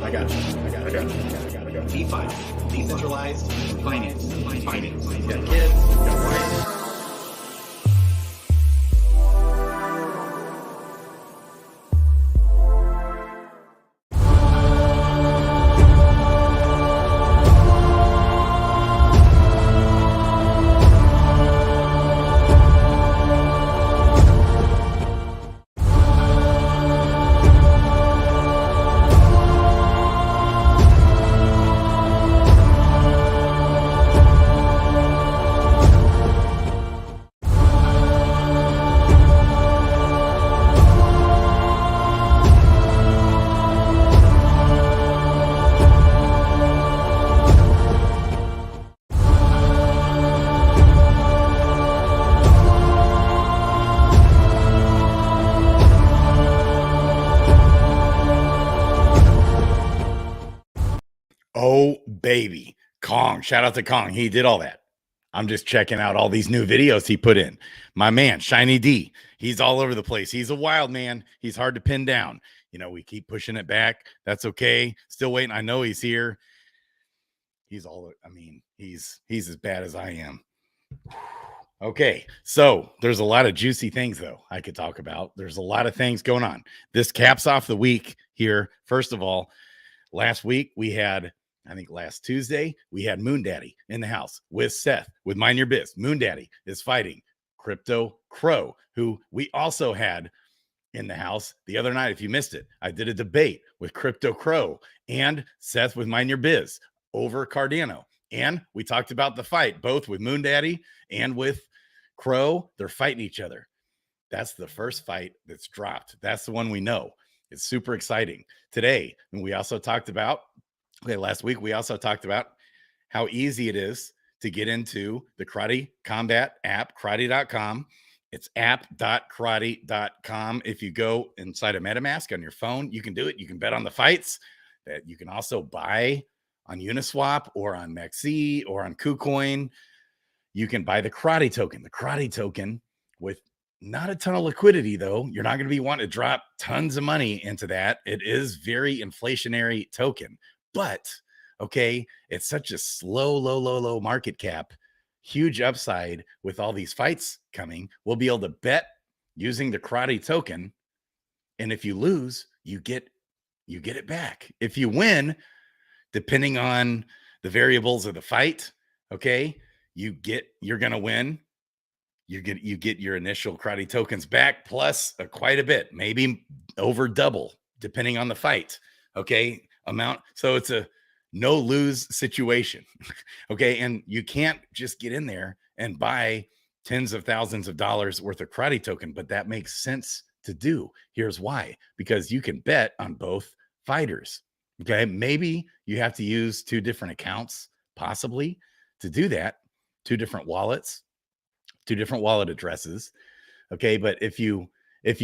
I got DeFi, decentralized finance. You got kids, you got wife. Oh, baby. Kong. Shout out to Kong. He did all that. I'm just checking out all these new videos he put in. My man, Shiny D. He's all over the place. He's a wild man. He's hard to pin down. You know, we keep pushing it back. That's okay. Still waiting. I know he's here. He's as bad as I am. Okay. So there's a lot of juicy things, though, I could talk about. There's a lot of things going on. This caps off the week here. First of all, last week we had, I think last Tuesday, we had Moon Daddy in the house with Seth, with Mind Your Biz. Moon Daddy is fighting Crypto Crow, who we also had in the house the other night. If you missed it, I did a debate with Crypto Crow and Seth with Mind Your Biz over Cardano. And we talked about the fight, both with Moon Daddy and with Crow. They're fighting each other. That's the first fight that's dropped. That's the one we know. It's super exciting. Today, and we also talked about, last week, we also talked about how easy it is to get into the Karate Combat app, karate.com. It's app.karate.com. If you go inside a MetaMask on your phone, you can do it. You can bet on the fights. That you can also buy on Uniswap or on Maxi or on KuCoin. You can buy the Karate token. The Karate token with not a ton of liquidity, though. You're not going to be wanting to drop tons of money into that. It is very inflationary token. But, okay, it's such a slow, low market cap, huge upside with all these fights coming. We'll be able to bet using the Karate token. And if you lose, you get it back. If you win, depending on the variables of the fight, okay, you're going to win. You get your initial Karate tokens back plus quite a bit, maybe over double, depending on the fight. Okay. Amount. So it's a no lose situation. Okay. And you can't just get in there and buy tens of thousands of dollars worth of Karate token, but that makes sense to do. Here's why, because you can bet on both fighters. Okay. Maybe you have to use two different accounts possibly to do that, two different wallets, two different wallet addresses. Okay. But if you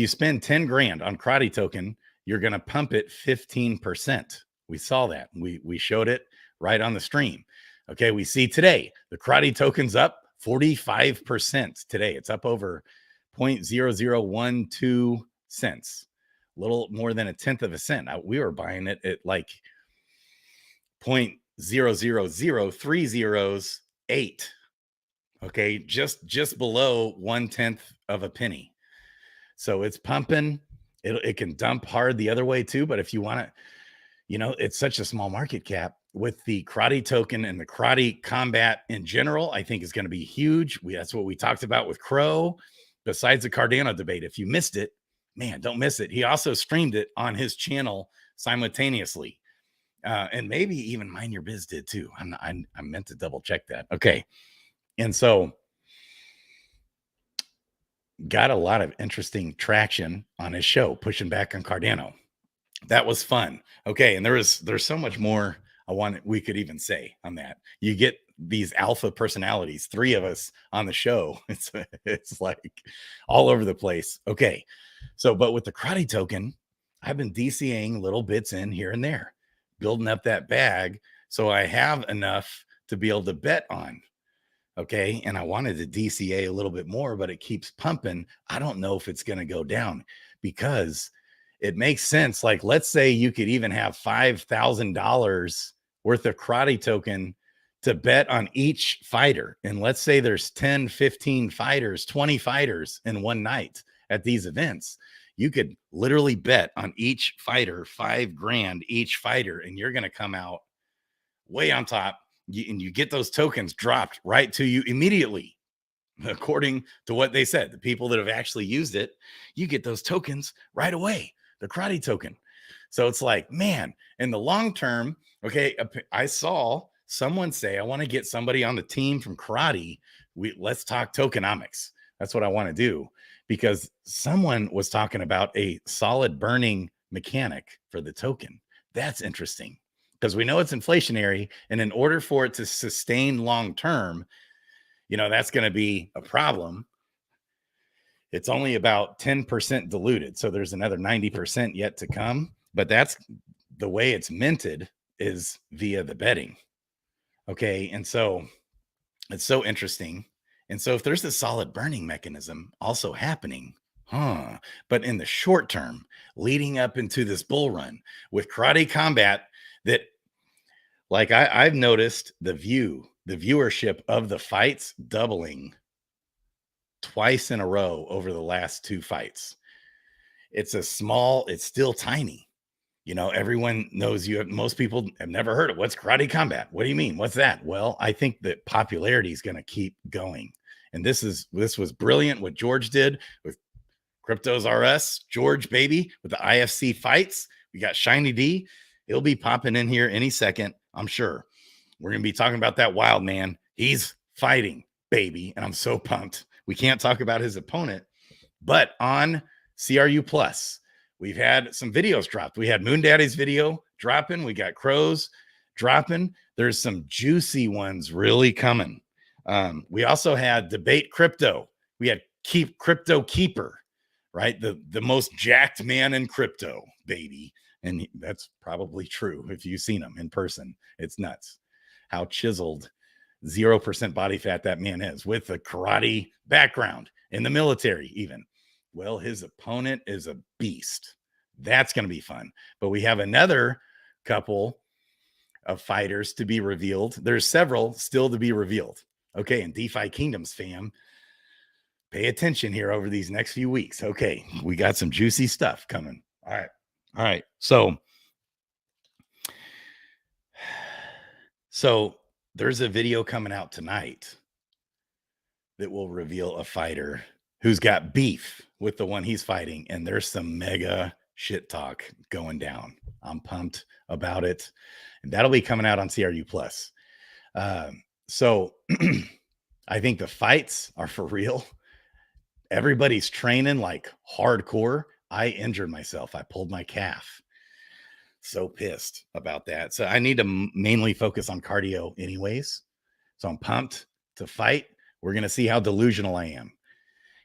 spend 10 grand on Karate token, you're going to pump it 15%. We saw that. We showed it right on the stream. Okay. We see today the Karate token's up 45% today. It's up over 0.0012 cents, a little more than a tenth of a cent. We were buying it at like 0.000308. Okay. Just below 1/10 of a penny. So it's pumping. It can dump hard the other way too. But if you want to, it's such a small market cap. with the karate token and the karate combat in general, I think is going to be huge. That's what we talked about with Crow. Besides the Cardano debate, if you missed it, man, don't miss it. He also streamed it on his channel simultaneously. And maybe even Mind Your Biz did too. I meant to double check that. Okay. And so got a lot of interesting traction on his show, pushing back on Cardano. That was fun. Okay. And there's so much more we could even say on that. You get these alpha personalities, 3 of us on the show. It's like all over the place. Okay. So, but with the karate token, I've been DCAing little bits in here and there, building up that bag. So I have enough to be able to bet on. Okay. And I wanted to DCA a little bit more, but it keeps pumping. I don't know if it's going to go down because it makes sense. Like, let's say you could even have $5,000 worth of karate token to bet on each fighter. And let's say there's 10, 15 fighters, 20 fighters in one night at these events. You could literally bet on each fighter $5,000 each fighter, and you're going to come out way on top. And you get those tokens dropped right to you immediately. According to what they said, the people that have actually used it, you get those tokens right away, the karate token. So it's like, man, in the long term, okay, I saw someone say, I want to get somebody on the team from karate. Let's talk tokenomics. That's what I want to do, because someone was talking about a solid burning mechanic for the token. That's interesting, because we know it's inflationary. And in order for it to sustain long term, that's going to be a problem. It's only about 10% diluted. So there's another 90% yet to come. But that's the way it's minted, is via the betting. Okay. And so it's so interesting. And so if there's a solid burning mechanism also happening, but in the short term, leading up into this bull run with Karate Combat, that, like, I've noticed the viewership of the fights doubling twice in a row over the last 2 fights. It's still tiny. Everyone knows most people have never heard of what's Karate Combat. What do you mean? What's that? Well, I think that popularity is going to keep going. And this was brilliant what George did with Cryptos RS. George, baby, with the IFC fights. We got Shiny D. He'll be popping in here any second, I'm sure. We're going to be talking about that wild man. He's fighting, baby. And I'm so pumped. We can't talk about his opponent, but on CRU Plus, we've had some videos dropped. We had Moon Daddy's video dropping. We got Crow's dropping. There's some juicy ones really coming. We also had Debate Crypto. We had Crypto Keeper, right? The most jacked man in crypto, baby. And that's probably true if you've seen him in person. It's nuts how chiseled, 0% body fat that man is, with a karate background in the military even. Well, his opponent is a beast. That's going to be fun. But we have another couple of fighters to be revealed. There's several still to be revealed. Okay, and DeFi Kingdoms fam, pay attention here over these next few weeks. Okay, we got some juicy stuff coming. All right. So there's a video coming out tonight that will reveal a fighter who's got beef with the one he's fighting. And there's some mega shit talk going down. I'm pumped about it. And that'll be coming out on CRU Plus. So I think the fights are for real. Everybody's training like hardcore. I injured myself. I pulled my calf. So pissed about that. So I need to mainly focus on cardio anyways. So I'm pumped to fight. We're going to see how delusional I am.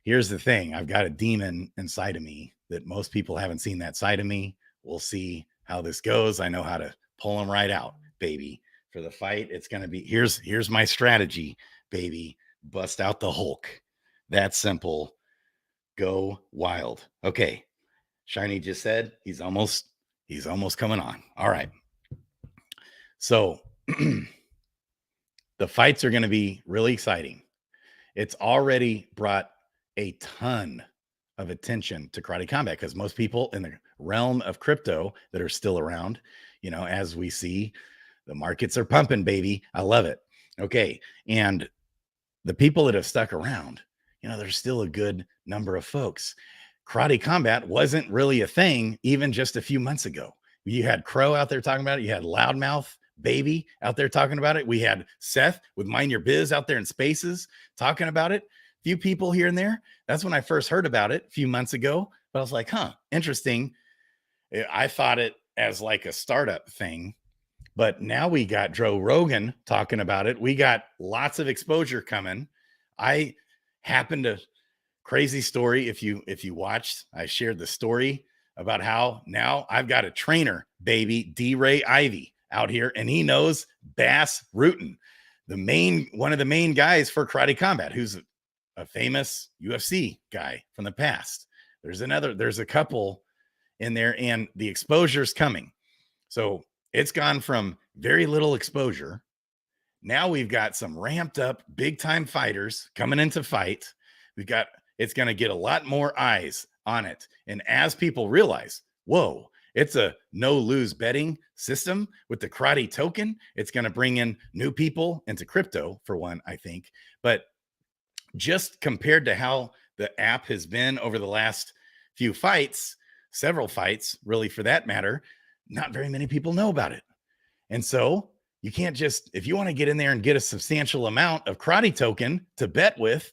Here's the thing. I've got a demon inside of me that most people haven't seen that side of me. We'll see how this goes. I know how to pull them right out, baby. For the fight, it's going to be, here's my strategy, baby. Bust out the Hulk. That's simple. Go wild. Okay. Shiny just said he's almost coming on. All right. So the fights are going to be really exciting. It's already brought a ton of attention to Karate Combat, because most people in the realm of crypto that are still around, as we see The markets are pumping, baby. I love it. Okay. And the people that have stuck around, there's still a good number of folks. Karate Combat wasn't really a thing even just a few months ago. You had Crow out there talking about it. You had Loudmouth Baby out there talking about it. We had Seth with Mind Your Biz out there in spaces talking about it. Few people here and there. That's when I first heard about it a few months ago. But I was like, interesting. I thought it as like a startup thing. But now we got Joe Rogan talking about it. We got lots of exposure coming. I happened to crazy story. If you watched, I shared the story about how now I've got a trainer, baby, D. Ray Ivy out here, and he knows Bass Rutten, one of the main guys for Karate Combat, who's a famous UFC guy from the past. There's a couple in there, and the exposure's coming. So it's gone from very little exposure. Now we've got some ramped up big time fighters coming into fight. It's going to get a lot more eyes on it. And as people realize, whoa, it's a no lose betting system with the karate token. It's going to bring in new people into crypto for one, I think. But just compared to how the app has been over the last few fights, several fights, really, for that matter, not very many people know about it. And so you can't just, if you want to get in there and get a substantial amount of karate token to bet with,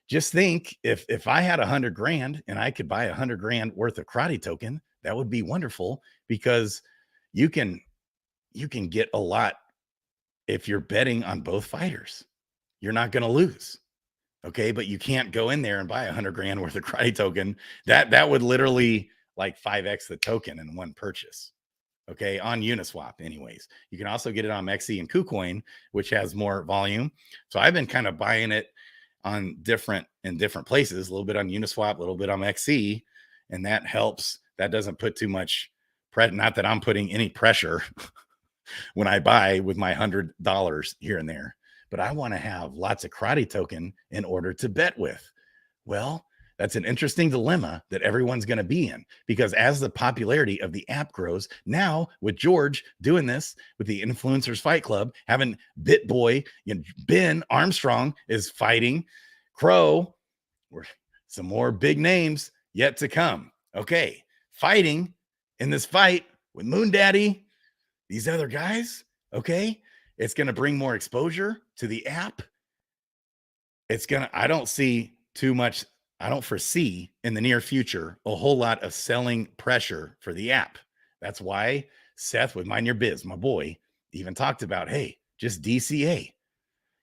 just think if I had 100 grand and I could buy 100 grand worth of karate token, that would be wonderful, because you can get a lot if you're betting on both fighters. You're not going to lose. Okay. But you can't go in there and buy 100 grand worth of karate token. That would literally like 5x the token in one purchase. Okay, on Uniswap anyways. You can also get it on MEXC and KuCoin, which has more volume. So I've been kind of buying it in different places, a little bit on Uniswap, a little bit on MEXC, and that helps. That doesn't put too much pressure. Not that I'm putting any pressure when I buy with my $100 here and there, but I want to have lots of karate token in order to bet with. Well, that's an interesting dilemma that everyone's going to be in, because as the popularity of the app grows, now with George doing this with the Influencers Fight Club, having BitBoy, Ben Armstrong is fighting, Crow, some more big names yet to come. Okay, fighting in this fight with Moon Daddy, these other guys. Okay, it's going to bring more exposure to the app. I don't foresee in the near future a whole lot of selling pressure for the app. That's why Seth with Mind Your Biz, my boy, even talked about, hey, just DCA.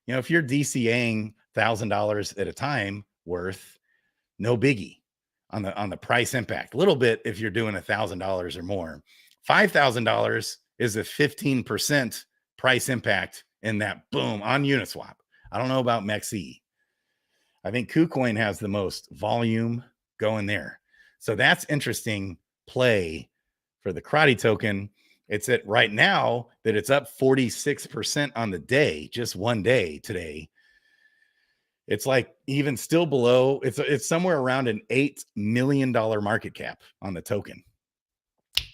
If you're DCAing $1,000 at a time worth, no biggie on the price impact. A little bit if you're doing $1,000 or more. $5,000 is a 15% price impact in that boom on Uniswap. I don't know about MEXC. I think KuCoin has the most volume going there. So that's interesting play for the karate token. It's at right now that it's up 46% on the day, just one day today. It's like even still below, it's somewhere around an $8 million market cap on the token.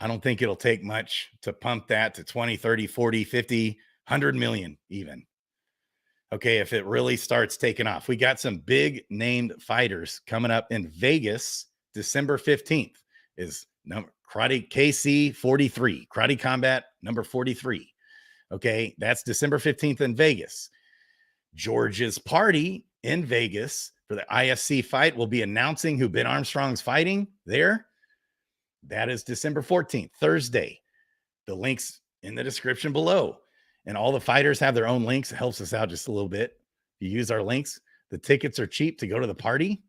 I don't think it'll take much to pump that to 20, 30, 40, 50, 100 million even. Okay, if it really starts taking off. We got some big named fighters coming up in Vegas. December 15th is Karate KC 43, Karate Combat number 43. Okay, that's December 15th in Vegas. George's party in Vegas for the IFC fight will be announcing who Ben Armstrong's fighting there. That is December 14th, Thursday. The link's in the description below. And all the fighters have their own links. It helps us out just a little bit. If you use our links, the tickets are cheap to go to the party.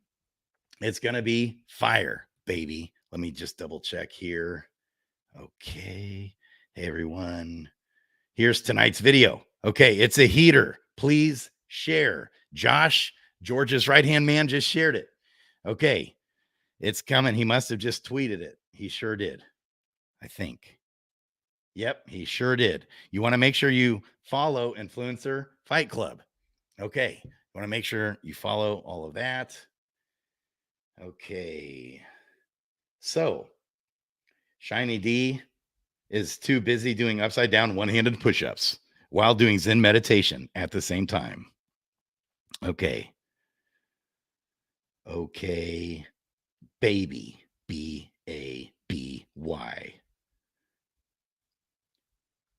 It's going to be fire, baby. Let me just double check here. Okay. Hey, everyone. Here's tonight's video. Okay. It's a heater. Please share. Josh, George's right-hand man, just shared it. Okay. It's coming. He must have just tweeted it. He sure did, I think. Yep, he sure did. You want to make sure you follow Influencer Fight Club. Okay. You want to make sure you follow all of that. Okay. So, Shiny D is too busy doing upside down one-handed push-ups while doing Zen meditation at the same time. Okay. Okay. Baby. B-A-B-Y.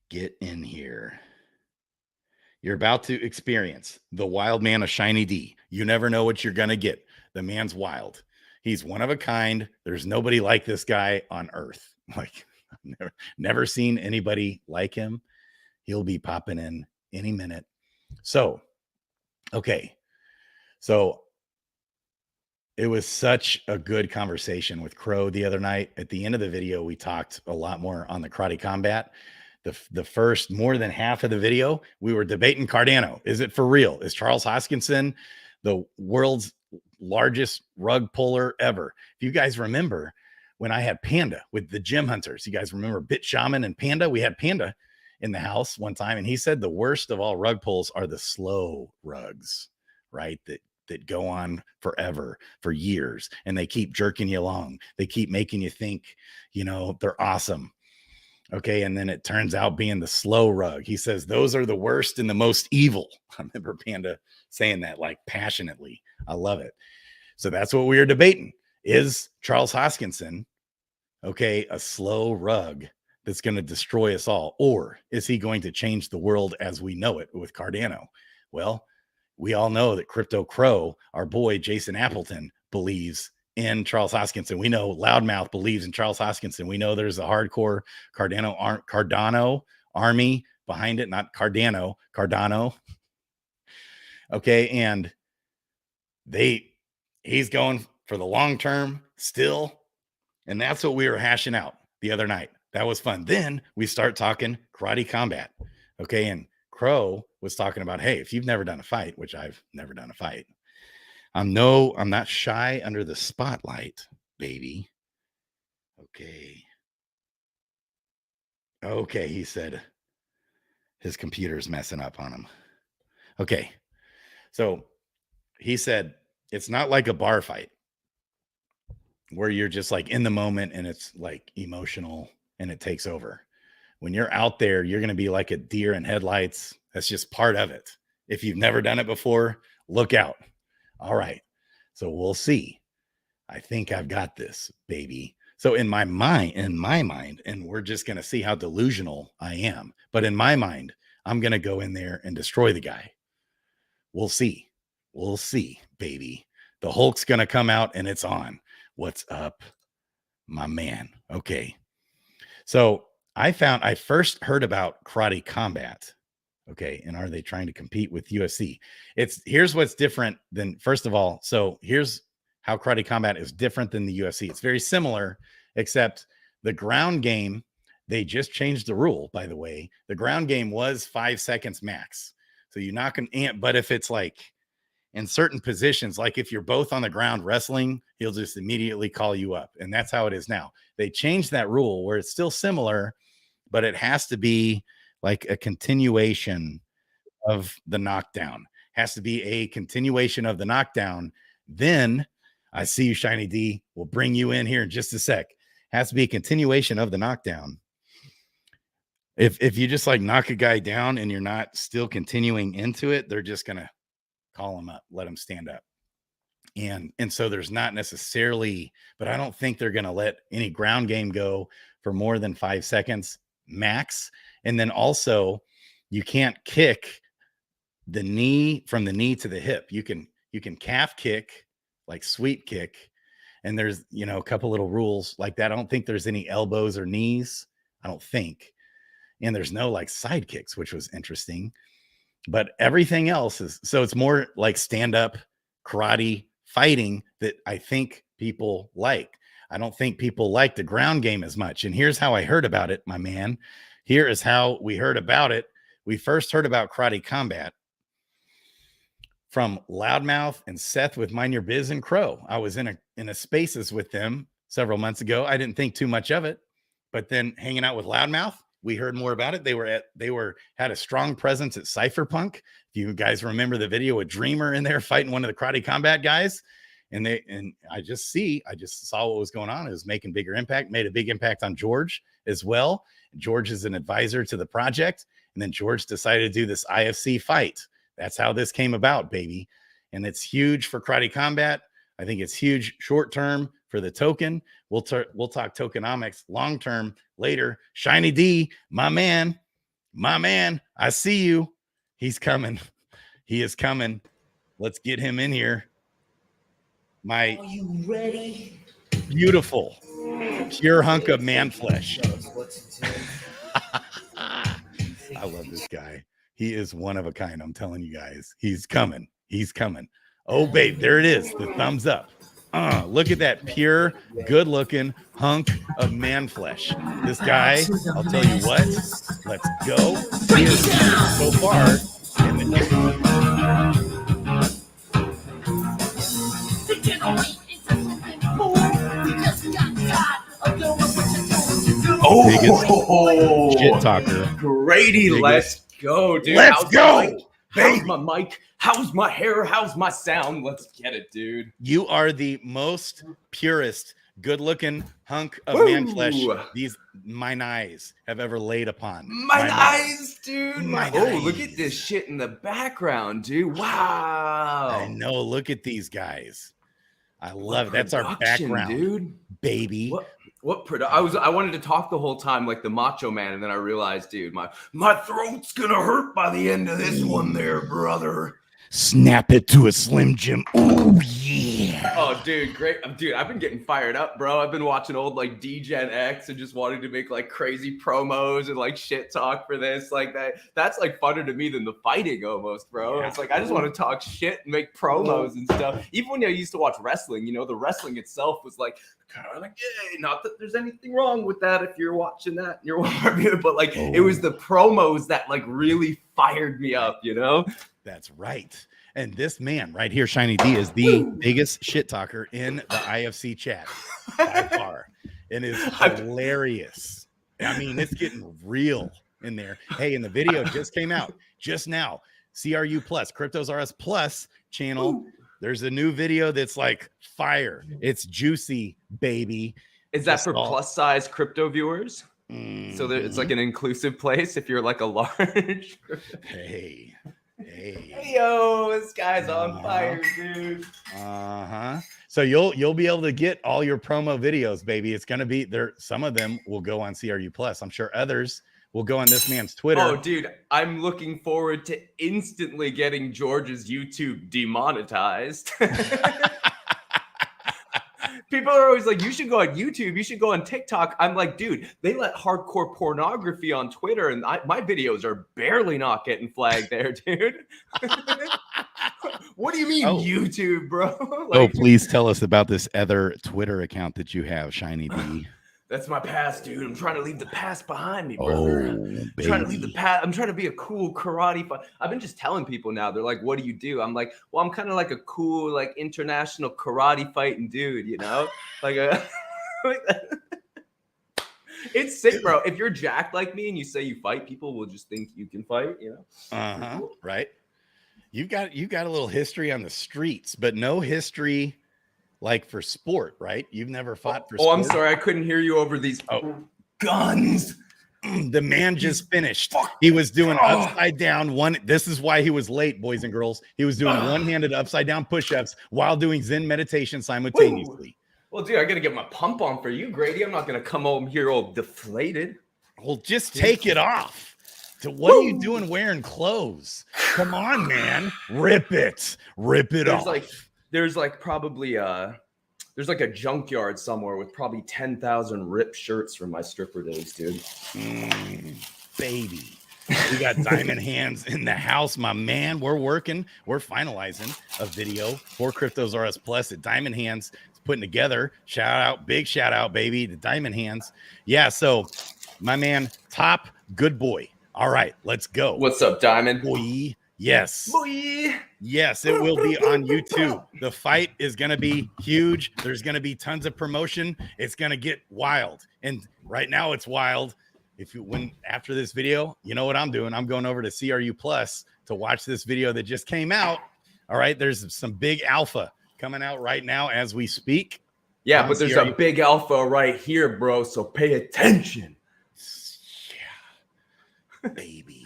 Get in here. You're about to experience the wild man of Shiny D. You never know what you're going to get. The man's wild. He's one of a kind. There's nobody like this guy on earth. Like, never seen anybody like him. He'll be popping in any minute. So, okay. So it was such a good conversation with Crow the other night. At the end of the video, we talked a lot more on the Karate Combat. The first more than half of the video, we were debating Cardano. Is it for real? Is Charles Hoskinson the world's largest rug puller ever? If you guys remember when I had Panda with the Gym Hunters, you guys remember Bit Shaman and Panda? We had Panda in the house one time, and he said the worst of all rug pulls are the slow rugs, right? That go on forever, for years, and they keep jerking you along. They keep making you think, they're awesome. Okay. And then it turns out being the slow rug. He says those are the worst and the most evil. I remember Panda saying that like passionately. I love it. So that's what we were debating. Is Charles Hoskinson, okay, a slow rug that's going to destroy us all? Or is he going to change the world as we know it with Cardano? Well, we all know that Crypto Crow, our boy Jason Appleton, believes in Charles Hoskinson. We know Loudmouth believes in Charles Hoskinson. We know there's a hardcore Cardano army behind it, not Cardano. Okay. And he's going for the long term still. And that's what we were hashing out the other night. That was fun. Then we start talking Karate Combat. Okay. And Crow was talking about, hey, if you've never done a fight, which I've never done a fight, I'm not shy under the spotlight, baby. Okay, he said his computer's messing up on him. Okay. So he said, it's not like a bar fight where you're just like in the moment and it's like emotional and it takes over. When you're out there, you're going to be like a deer in headlights. That's just part of it. If you've never done it before, look out. All right. So we'll see. I think I've got this, baby. So in my mind, and we're just going to see how delusional I am. But in my mind, I'm going to go in there and destroy the guy. We'll see. We'll see, baby. The Hulk's going to come out and it's on. What's up, my man? Okay. So I first heard about Karate Combat. Okay. And are they trying to compete with UFC? Here's what's different than, first of all, so here's how Karate Combat is different than the UFC. It's very similar, except the ground game, they just changed the rule, by the way. The ground game was 5 seconds max. So you're not going to, but if it's like in certain positions, like if you're both on the ground wrestling, he'll just immediately call you up. And that's how it is now. They changed that rule where it's still similar, but it has to be like a continuation of the knockdown. Has to be a continuation of the knockdown. Then I see you, Shiny D. We'll bring you in here in just a sec. Has to be a continuation of the knockdown. If you just like knock a guy down and you're not still continuing into it, they're just going to call him up, let him stand up. And so there's not necessarily, but I don't think they're going to let any ground game go for more than 5 seconds max. And then also you can't kick the knee from the knee to the hip. You can calf kick, like sweep kick. And there's, a couple little rules like that. I don't think there's any elbows or knees. I don't think. And there's no like side kicks, which was interesting. But everything else is, so it's more like stand-up karate fighting that I think people like. I don't think people like the ground game as much. And here's how I heard about it, my man. Here is how we heard about it. We first heard about Karate Combat from Loudmouth and Seth with Mind Your Biz and Crow. I was in a spaces with them several months ago. I didn't think too much of it, but then hanging out with Loudmouth, we heard more about it. They had a strong presence at Cypherpunk. If you guys remember the video with Dreamer in there fighting one of the Karate Combat guys, and I just saw what was going on. It was making bigger impact, made a big impact on George as well. George is an advisor to the project. And then George decided to do this IFC fight. That's how this came about, baby. And it's huge for Karate Combat. I think it's huge short term for the token. We'll talk tokenomics long term later. Shiny D, my man, I see you. He's coming. He is coming. Let's get him in here. Are you ready? Beautiful, pure hunk of man flesh. I love this guy. He is one of a kind. I'm telling you guys, he's coming. He's coming. Oh, babe, there it is. The thumbs up. Look at that pure, good-looking hunk of man flesh. This guy, I'll tell you what. Let's go. He is so far in the biggest shit talker. Grady, let's go, dude. Let's go. How's my mic? How's my hair? How's my sound? Let's get it, dude. You are the most purest, good-looking hunk of man flesh mine eyes have ever laid upon. Mine eyes, dude. Mine eyes. Look at this shit in the background, dude. Wow. I know. Look at these guys. I love it. That's our background, dude. Baby. I wanted to talk the whole time like the Macho Man, and then I realized, dude, my throat's gonna hurt by the end of this one, there, brother. Snap it to a Slim Jim. Oh yeah. Oh, dude, great, dude. I've been getting fired up, bro. I've been watching old like DGen X and just wanting to make like crazy promos and like shit talk for this, like that. That's like funner to me than the fighting almost, bro. Yeah. It's like I just want to talk shit and make promos and stuff. Even when I used to watch wrestling, you know, the wrestling itself was like kind of like, yay, not that there's anything wrong with that if you're watching that and you're watching, but like it was the promos that like really fired me up, you know? That's right. And this man right here, Shiny D, is the biggest shit talker in the IFC chat by far. And is hilarious. I mean, it's getting real in there. Hey, and the video just came out just now. CRU Plus, Cryptos RS Plus channel. There's a new video that's like fire. It's juicy, baby. Is that for plus size crypto viewers? So that it's like an inclusive place if you're like a large. Hey, yo, this guy's on fire, dude. So you'll be able to get all your promo videos, baby. It's gonna be there. Some of them will go on CRU Plus. I'm sure others will go on this man's Twitter. Oh, dude, I'm looking forward to instantly getting George's YouTube demonetized. People are always like, you should go on YouTube. You should go on TikTok. I'm like, dude, they let hardcore pornography on Twitter, and my videos are barely not getting flagged there, dude. What do you mean YouTube, bro? Like, please tell us about this other Twitter account that you have, Shiny D. That's my past, dude. I'm trying to leave the past behind me, brother. I'm trying to leave the past. I'm trying to be a cool karate fighter. I've been just telling people now. They're like, "What do you do?" I'm like, "Well, I'm kind of like a cool, like international karate fighting dude, you know, like a." It's sick, bro. If you're jacked like me and you say you fight, people will just think you can fight, you know. Right. You got a little history on the streets, but no history. Like for sport, right? You've never fought for sport. Oh, I'm sorry. I couldn't hear you over these guns. The man just finished. He was doing upside down one. This is why he was late, boys and girls. He was doing one-handed upside down push-ups while doing Zen meditation simultaneously. Well, dude, I got to get my pump on for you, Grady. I'm not going to come home here all deflated. Well, just take it off. What are you doing wearing clothes? Come on, man. Rip it off. There's like probably there's like a junkyard somewhere with probably 10,000 ripped shirts from my stripper days, dude. Baby. We got Diamond Hands in the house, my man. We're finalizing a video for Cryptos RS Plus that Diamond Hands is putting together. Big shout out, baby, to Diamond Hands. Yeah, so my man, top good boy. All right, let's go. What's up, Diamond? Boy. Yes. Boy. Yes, it will be on YouTube. The fight is going to be huge. There's going to be tons of promotion. It's going to get wild. And right now it's wild. After this video, you know what I'm doing? I'm going over to CRU Plus to watch this video that just came out. All right, there's some big alpha coming out right now as we speak. Yeah, but there's a big alpha right here, bro. So pay attention. baby.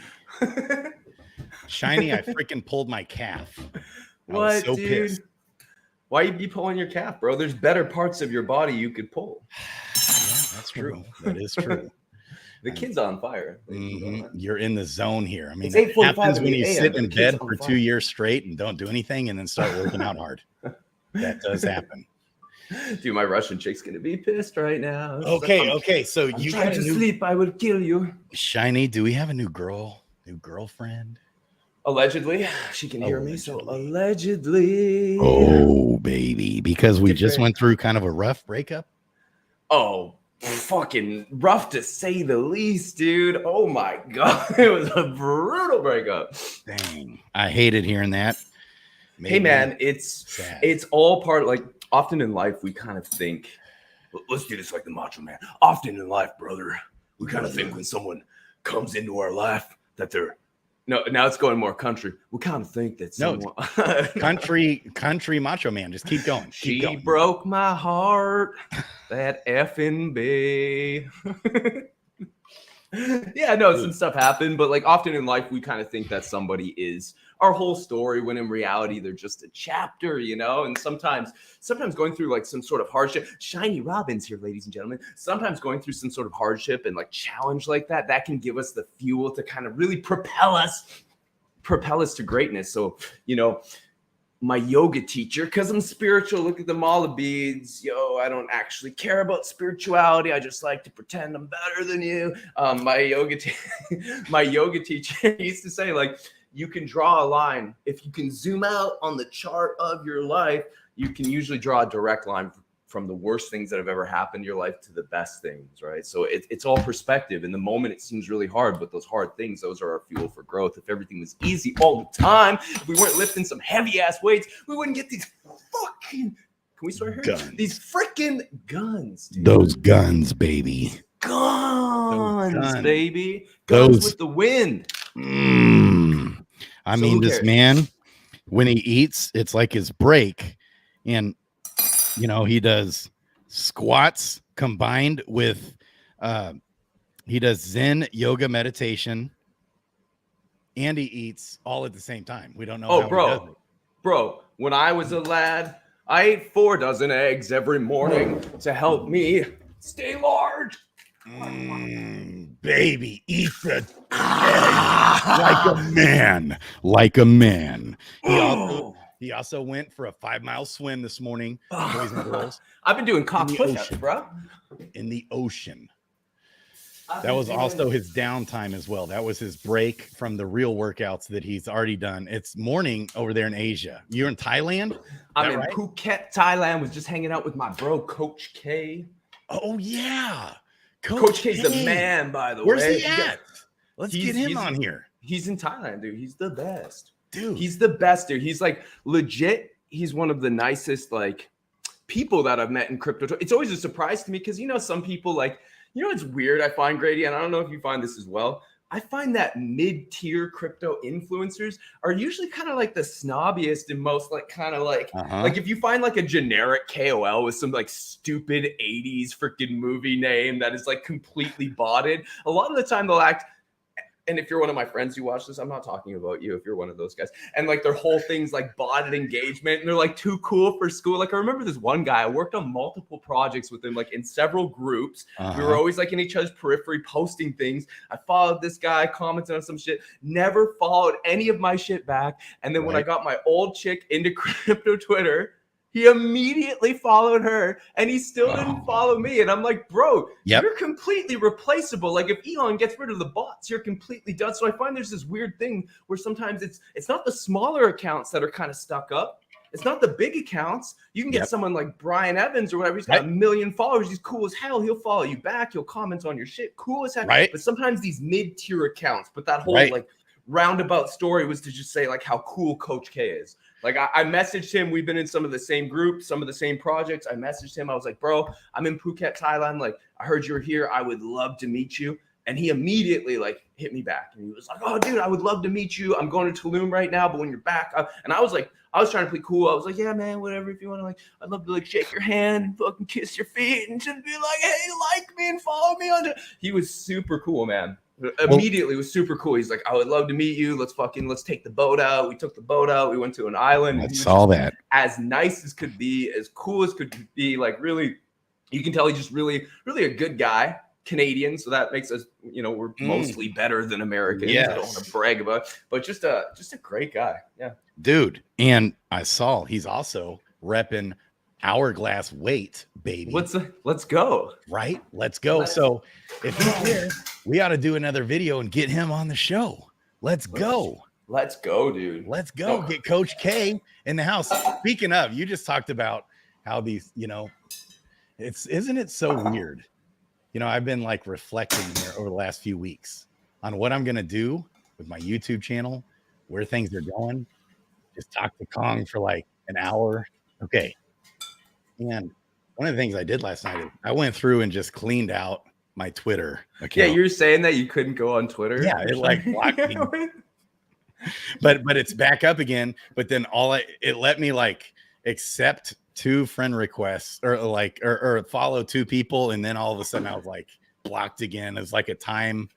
Shiny, I freaking pulled my calf. I What, was so dude? pissed. Why you be pulling your calf, bro? There's better parts of your body you could pull. Yeah, that's true. That is true. The kid's on fire. You're in the zone here. I mean, It's it 8:45 happens in when the you AM, sit but in the kid's bed on for fire. 2 years straight and don't do anything and then start working out hard. That does happen. Dude, my Russian chick's gonna be pissed right now. She's Okay, like, okay. So I'm you trying got to a new sleep. I would kill you. Shiny. Do we have a new girlfriend? Allegedly, she can hear me. So allegedly. Oh, baby, because we just Different. went through kind of a rough breakup. Oh, fucking rough to say the least, dude. Oh my god, it was a brutal breakup. Dang, I hated hearing that. Hey man, it's sad. It's all part, like, often in life we kind of think, let's do this like the Macho Man. Often in life, brother, we kind of think when someone comes into our life that they're now it's going more country. We kind of think that someone country macho man. Just keep going. She Keep going. broke my heart, that effing bae. Yeah, no, some stuff happened, but like often in life, we kind of think that somebody is our whole story when in reality they're just a chapter, you know. And sometimes going through like some sort of hardship. Shiny Robin's here, ladies and gentlemen. Sometimes going through some sort of hardship and like challenge like that can give us the fuel to kind of really propel us to greatness. So, you know, my yoga teacher, because I'm spiritual, look at the mala beads. Yo, I don't actually care about spirituality. I just like to pretend I'm better than you. My yoga teacher used to say, like, you can draw a line. If you can zoom out on the chart of your life, you can usually draw a direct line from the worst things that have ever happened in your life to the best things, right? So it's all perspective. In the moment, it seems really hard, but those hard things, those are our fuel for growth. If everything was easy all the time, if we weren't lifting some heavy-ass weights, we wouldn't get these fucking, can we start here? Guns. These freaking guns, dude. Those guns, baby. Guns, baby. Guns with the wind. I mean, this man, when he eats, it's like his break. And you know, he does squats combined with he does Zen yoga meditation, and he eats all at the same time. We don't know how he does it. Bro, when I was a lad, I ate 4 dozen eggs every morning to help me stay large. Baby, eat the egg like a man. He also went for a 5-mile swim this morning, boys and girls. I've been doing cock push-ups, bro. In the ocean. That was also his downtime as well. That was his break from the real workouts that he's already done. It's morning over there in Asia. You're in Thailand? I'm in Phuket, Thailand. Was just hanging out with my bro, Coach K. Oh, yeah. Coach K's the man, by the way. Where's he at? Let's get him on here. He's in Thailand, dude. He's the best. Dude, he's the best, dude. He's like legit. He's one of the nicest like people that I've met in crypto. It's always a surprise to me because, you know, some people like, you know, it's weird. I find, Grady, and I don't know if you find this as well. I find that mid-tier crypto influencers are usually kind of like the snobbiest and most like kind of like like if you find like a generic KOL with some like stupid 80s freaking movie name that is like completely botted, a lot of the time they'll act. And if you're one of my friends who watch this, I'm not talking about you if you're one of those guys. And like their whole thing's like botted engagement and they're like too cool for school. Like I remember this one guy, I worked on multiple projects with him, like in several groups. We were always like in each other's periphery posting things. I followed this guy, commented on some shit, never followed any of my shit back. And then when I got my old chick into crypto Twitter, he immediately followed her and he still didn't follow me. And I'm like, bro, you're completely replaceable. Like if Elon gets rid of the bots, you're completely done. So I find there's this weird thing where sometimes it's not the smaller accounts that are kind of stuck up. It's not the big accounts. You can get someone like Brian Evans or whatever. He's got 1 million followers. He's cool as hell. He'll follow you back. He'll comment on your shit. Cool as heck. But sometimes these mid-tier accounts, but that whole like roundabout story was to just say like how cool Coach K is. Like I messaged him. We've been in some of the same groups, some of the same projects. I messaged him. I was like, bro, I'm in Phuket, Thailand. Like, I heard you were here. I would love to meet you. And he immediately like hit me back. And he was like, oh, dude, I would love to meet you. I'm going to Tulum right now. But when you're back, and I was like, I was trying to play cool. I was like, yeah, man, whatever. If you want to, like, I'd love to like shake your hand and fucking kiss your feet and just be like, hey, like me and follow me on. He was super cool, man. Immediately, it was super cool. He's like, I would love to meet you. Let's take the boat out. We took the boat out. We went to an island. I saw that. As nice as could be, as cool as could be. Like, really, you can tell he's just really, really a good guy. Canadian, so that makes us, we're mostly better than Americans. Yes. I don't want to brag about it, but just a great guy. Yeah, dude. And I saw he's also repping Hourglass Weight, baby. Let's go. Right? Let's go. So if he's here, we ought to do another video and get him on the show. Let's go. Let's go, dude. Let's go. Get Coach K in the house. Speaking of, you just talked about how these, isn't it so weird? I've been like reflecting here over the last few weeks on what I'm going to do with my YouTube channel, where things are going. Just talk to Kong for like an hour. Okay. And one of the things I did last night is I went through and just cleaned out my Twitter account. Yeah, you're saying that you couldn't go on Twitter? Yeah, it like blocked me. But it's back up again. But then it let me like accept 2 friend requests or follow 2 people, and then all of a sudden I was like blocked again. It was like a time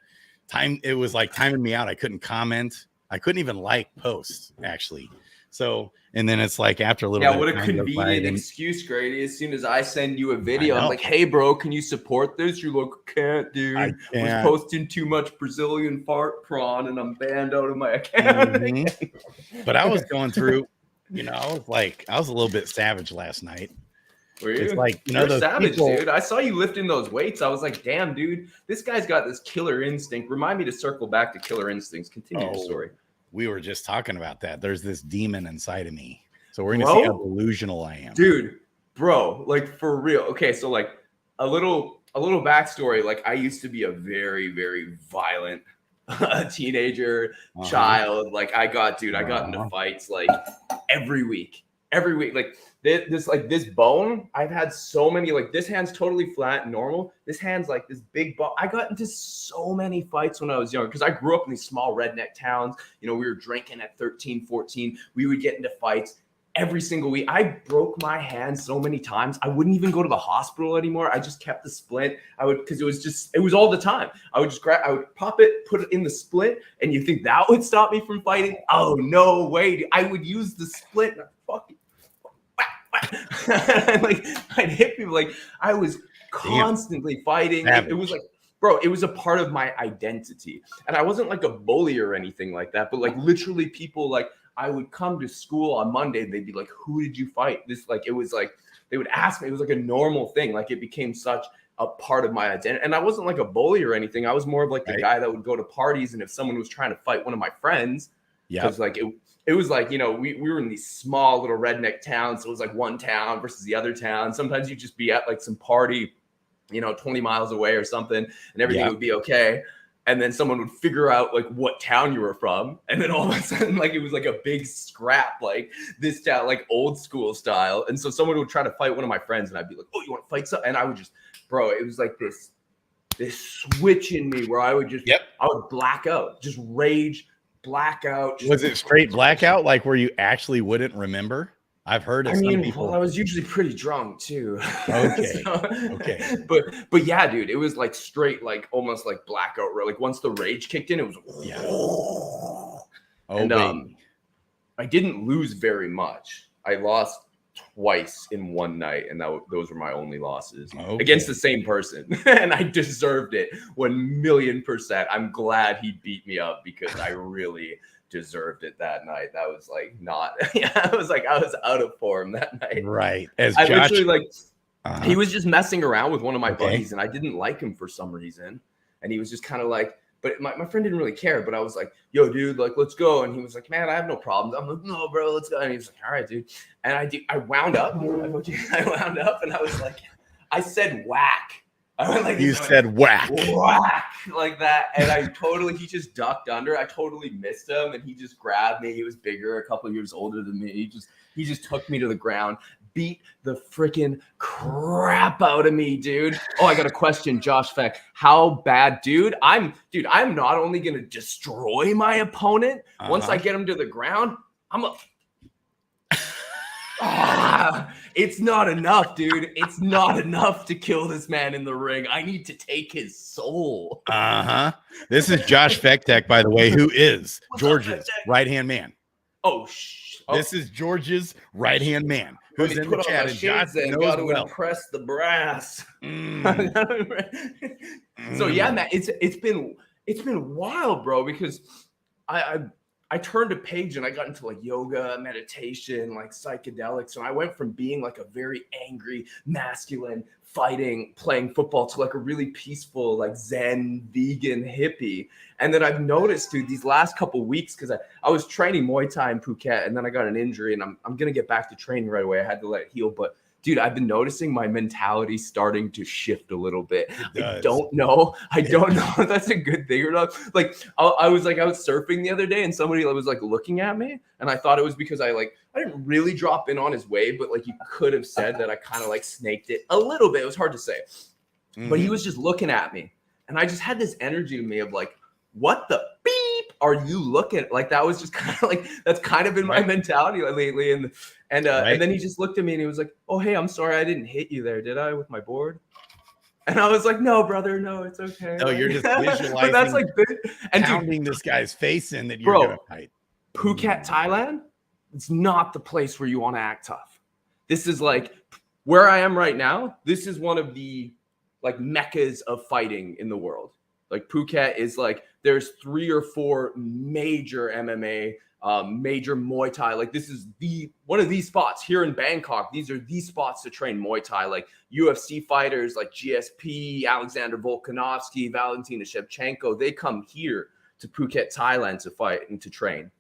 it was like timing me out. I couldn't comment. I couldn't even like posts actually. So, and then it's like after a little bit, what a convenient excuse, Grady. As soon as I send you a video, I'm like, hey bro, can you support this? You're like, can't, dude. I was posting too much Brazilian fart prawn and I'm banned out of my account. Mm-hmm. But I was going through, I was a little bit savage last night. Were you? It's like, You're those savage, people, dude. I saw you lifting those weights. I was like, damn, dude, this guy's got this killer instinct. Remind me to circle back to killer instincts. Continue your story. We were just talking about that. There's this demon inside of me. So we're going to see how delusional I am. Dude, bro, like for real. Okay, so like a little backstory. Like I used to be a very, very violent teenager, child. Like I got into fights like every week. Like this bone, I've had so many, like this hand's totally flat and normal. This hand's like this big bone. I got into so many fights when I was younger because I grew up in these small redneck towns. We were drinking at 13, 14. We would get into fights every single week. I broke my hand so many times. I wouldn't even go to the hospital anymore. I just kept the splint. Because it was all the time. I would pop it, put it in the splint, and you think that would stop me from fighting? Oh, no way. I would use the splint and fucking like I'd hit people. Like I was constantly fighting. It was like, bro, it was a part of my identity. And I wasn't like a bully or anything like that, but like literally people, like I would come to school on Monday, they'd be like, who did you fight? This, like, it was like, they would ask me, it was like a normal thing. Like it became such a part of my identity. And I wasn't like a bully or anything. I was more of like the guy that would go to parties. And if someone was trying to fight one of my friends, because like it was like, we were in these small little redneck towns. So it was like one town versus the other town. Sometimes you'd just be at like some party, 20 miles away or something, and everything would be okay. And then someone would figure out like what town you were from. And then all of a sudden, like it was like a big scrap, like this town, like old school style. And so someone would try to fight one of my friends and I'd be like, oh, you want to fight something? And I would just, bro, it was like this switch in me where I would just, I would black out, just rage, blackout. Was it straight blackout, like where you actually wouldn't remember? I've heard of some people. Well, I was usually pretty drunk too. Okay. Okay. But yeah, dude, it was like straight, like almost like blackout. Like once the rage kicked in, it was. And I didn't lose very much. I lost twice in one night, and those were my only losses against the same person. And I deserved it 1,000,000%. I'm glad he beat me up because I really deserved it that night. That was like not, I was out of form that night. Right. I literally like, he was just messing around with one of my buddies, and I didn't like him for some reason. And he was just kind of like, but my friend didn't really care, but I was like, yo, dude, like, let's go. And he was like, man, I have no problems. I'm like, no, bro, let's go. And he was like, all right, dude. And I wound up. I wound up and I was like, I said whack. I went like, you said whack like that. And he just ducked under. I totally missed him. And he just grabbed me. He was bigger, a couple of years older than me. He just took me to the ground, beat the freaking crap out of me, dude. Oh, I got a question, Josh Feck. How bad, dude? I'm not only going to destroy my opponent once I get him to the ground, It's not enough, dude. It's not enough to kill this man in the ring. I need to take his soul. This is Josh Fektek, by the way, who is George's right-hand man. This is George's right-hand man, who's in the chat, and Josh knows well. Impress the brass. So yeah, man, it's been wild, bro, because I turned a page and I got into like yoga, meditation, like psychedelics. And I went from being like a very angry, masculine, fighting, playing football to like a really peaceful, like Zen, vegan hippie. And then I've noticed, dude, these last couple of weeks, because I was training Muay Thai in Phuket and then I got an injury and I'm going to get back to training right away. I had to let it heal. But dude, I've been noticing my mentality starting to shift a little bit. I don't know if that's a good thing or not. Like I was surfing the other day and somebody was like looking at me and I thought it was because I didn't really drop in on his wave, but like you could have said that I kind of like snaked it a little bit. It was hard to say, but he was just looking at me and I just had this energy to me of like, what the beep are you looking at? Like that was just kind of like, that's kind of been my mentality lately. And then he just looked at me and he was like, oh, hey, I'm sorry. I didn't hit you there. Did I with my board? And I was like, no, brother, no, it's okay. No, you're just visualizing but that's like, and pounding this guy's face in that you're going to fight. Phuket, Thailand, it's not the place where you want to act tough. This is like where I am right now. This is one of the like meccas of fighting in the world. Like Phuket is like, there's 3 or 4 major MMA, major Muay Thai. Like this is one of these spots here in Bangkok. These are the spots to train Muay Thai. Like UFC fighters like GSP, Alexander Volkanovski, Valentina Shevchenko. They come here to Phuket, Thailand to fight and to train.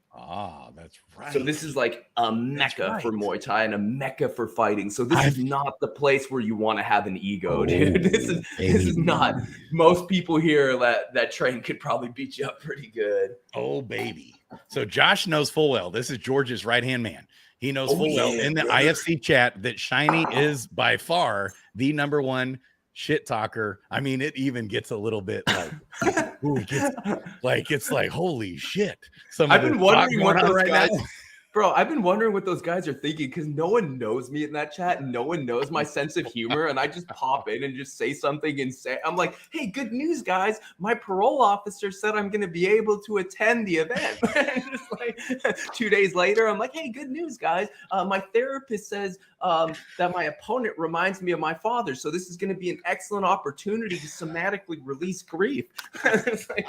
That's right. So this is like a mecca for Muay Thai and a mecca for fighting. So this is not the place where you want to have an ego, dude. This is not. Most people here that train could probably beat you up pretty good. Oh, baby. So Josh knows full well. This is George's right-hand man. He knows full well in the IFC chat that Shiny is by far the #1 shit talker. I mean, it even gets a little bit like, it's like, holy shit. I've been wondering what those guys, bro, I've been wondering what those guys are thinking because no one knows me in that chat. No one knows my sense of humor. And I just pop in and just say something and I'm like, hey, good news, guys. My parole officer said I'm going to be able to attend the event. Just like 2 days later, I'm like, hey, good news, guys. My therapist says that my opponent reminds me of my father. So this is going to be an excellent opportunity to somatically release grief. It's like,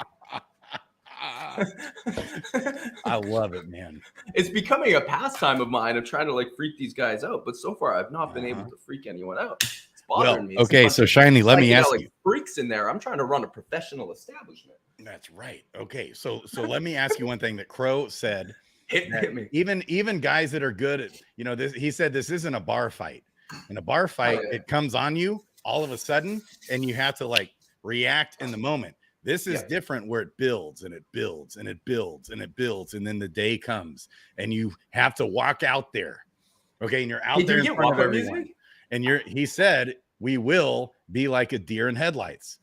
I love it, man. It's becoming a pastime of mine of trying to like freak these guys out, but so far I've not been able to freak anyone out. It's bothering me. Okay, so Shiny, let me ask you. Freaks in there. I'm trying to run a professional establishment. That's right. Okay, so let me ask you one thing that Crow said. Hit me. Even guys that are good at, this, he said this isn't a bar fight. In a bar fight, it comes on you all of a sudden, and you have to like react in the moment. This is different where it builds and it builds and it builds and it builds. And then the day comes and you have to walk out there. Okay. And you're out there in front of everyone. And he said, we will be like a deer in headlights.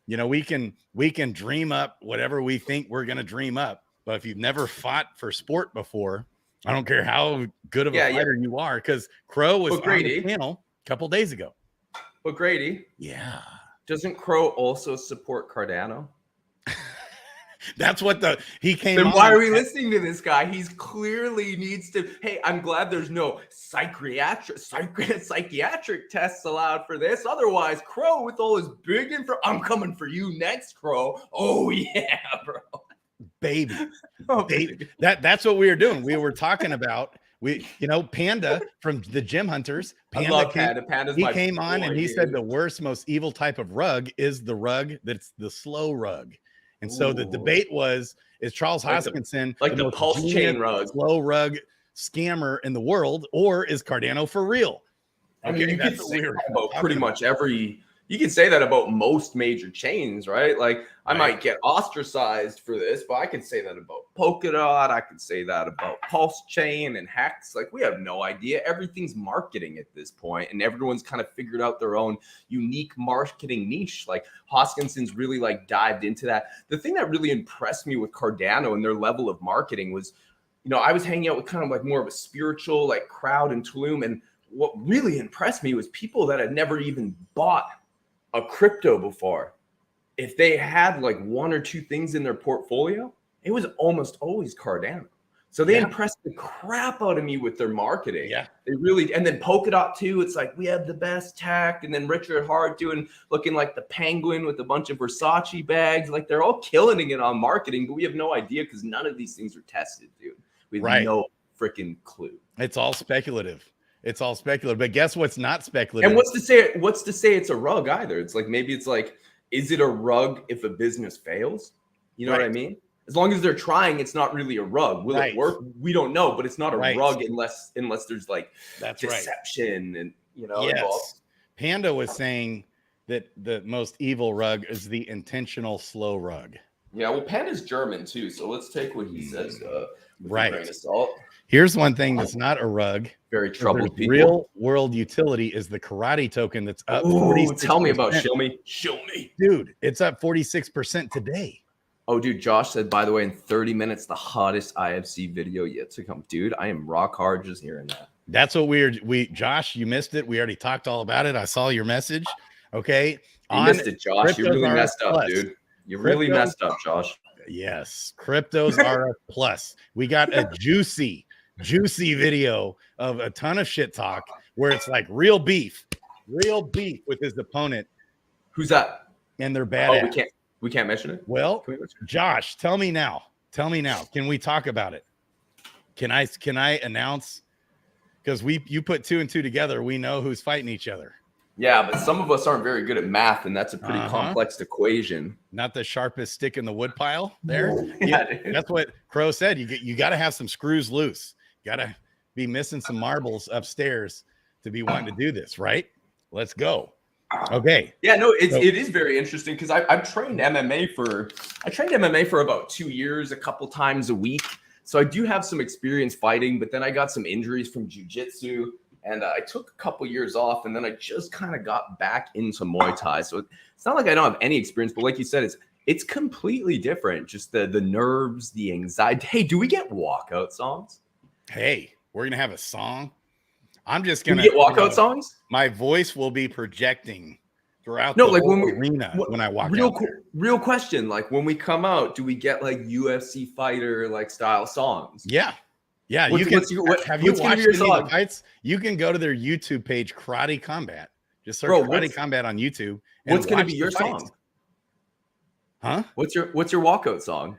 We can dream up whatever we think we're going to dream up. But if you've never fought for sport before, I don't care how good of a fighter you are. Because Crow was on the panel a couple days ago. But Grady. Yeah. Doesn't Crow also support Cardano? That's what he came. Then why are we listening to this guy? He's clearly needs to. Hey, I'm glad there's no psychiatric tests allowed for this. Otherwise, Crow with all his big info. I'm coming for you next, Crow. Oh yeah, bro. Baby. Baby. That's what we were doing. We were talking about. Panda from the Gym Hunters. I love Panda. Panda's he came on and he said the worst, most evil type of rug is the rug that's the slow rug. And so the debate is Charles Hoskinson like the pulse chain rug, slow rug scammer in the world, or is Cardano for real? I mean, you could say that about pretty much every. You can say that about most major chains, right? Like I might get ostracized for this, but I can say that about Polkadot. I can say that about Pulse Chain and Hex. Like we have no idea. Everything's marketing at this point, and everyone's kind of figured out their own unique marketing niche. Like Hoskinson's really like dived into that. The thing that really impressed me with Cardano and their level of marketing was you know, I was hanging out with kind of like more of a spiritual like crowd in Tulum. And what really impressed me was people that had never even bought a crypto before. If they had like one or two things in their portfolio, it was almost always Cardano. So they impressed the crap out of me with their marketing. Yeah. They really, and then Polkadot too. It's like, we have the best tech. And then Richard Hart looking like the penguin with a bunch of Versace bags. Like they're all killing it on marketing, but we have no idea because none of these things are tested, dude. We have no freaking clue. It's all speculative. It's all speculative. But guess what's not speculative? And what's to say it's a rug either? It's like, maybe it's like, is it a rug if a business fails? You know what I mean? As long as they're trying, it's not really a rug. Will it work? We don't know, but it's not a rug unless there's like deception and, you know. Yes. Panda was saying that the most evil rug is the intentional slow rug. Yeah, well, Panda's German too, so let's take what he says with a grain of salt. Here's one thing that's not a rug. Very troubled people. Real world utility is the karate token that's up. Tell me about Show me. Dude, it's up 46% today. Oh, dude, Josh said, by the way, in 30 minutes, the hottest IFC video yet to come. Dude, I am rock hard just hearing that. That's what Josh, you missed it. We already talked all about it. I saw your message. Okay. You missed it, Josh. You really messed up, dude. You really messed up, Josh. Yes. Cryptos are a plus. We got a juicy video of a ton of shit talk where it's like real beef with his opponent. Who's that? And they're badass. Oh, we can't mention it. Well, Josh, tell me now. Can we talk about it? Can I announce? Because you put 2 and 2 together, we know who's fighting each other. Yeah, but some of us aren't very good at math, and that's a pretty complex equation. Not the sharpest stick in the wood pile there. Yeah, that's what Crow said. You got to have some screws loose. Got to be missing some marbles upstairs to be wanting to do this, right? Let's go. Okay. Yeah, no, it is very interesting because I've trained MMA for about 2 years, a couple times a week. So I do have some experience fighting, but then I got some injuries from jiu-jitsu. And I took a couple years off, and then I just kind of got back into Muay Thai. So it's not like I don't have any experience, but like you said, it's completely different. Just the nerves, the anxiety. Hey, do we get walkout songs? Hey, we're gonna have a song. I'm just gonna get walkout songs. My voice will be projecting throughout the whole arena when I walk out there. Real question: like when we come out, do we get like UFC fighter like style songs? Yeah. Yeah, have you watched any of the fights? You can go to their YouTube page, Karate Combat. Just search Karate Combat on YouTube. What's going to be your song? Huh? What's your walkout song?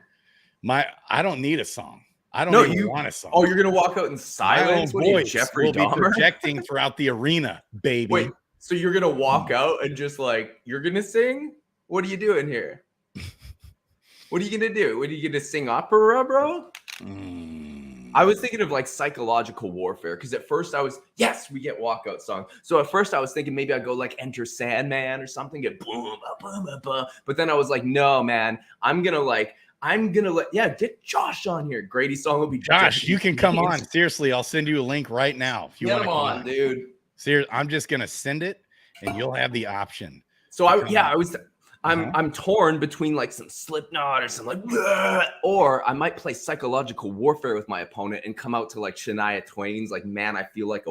I don't need a song. I don't even want a song. Oh, you're going to walk out in silence? My own voice will be projecting throughout the arena, baby. Wait, so you're going to walk out and just like, you're going to sing? What are you doing here? What are you going to do? What are you going to sing opera, bro? I was thinking of like psychological warfare because at first I was, we get walkout song. So at first I was thinking maybe I'd go like Enter Sandman or something, get boom, boom, boom, boom. But then I was like, no, man, I'm gonna get Josh on here. Grady song will be Josh. You can come on. Seriously, I'll send you a link right now if you want to come on, dude. Seriously, I'm just gonna send it and you'll have the option. So I'm torn between like some Slipknot or some like, or I might play psychological warfare with my opponent and come out to like Shania Twain's like, man, I feel like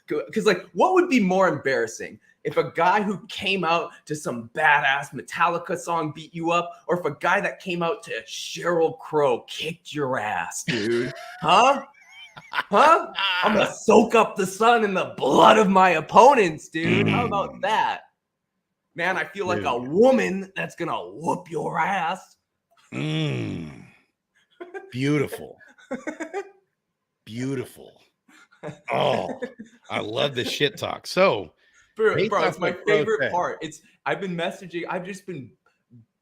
because like what would be more embarrassing if a guy who came out to some badass Metallica song beat you up, or if a guy that came out to Sheryl Crow kicked your ass, dude? Huh? I'm gonna soak up the sun in the blood of my opponents, dude. How about that? Man, I feel like a woman that's gonna whoop your ass. Beautiful. Oh, I love the shit talk. So, bro, it's my favorite part. I've just been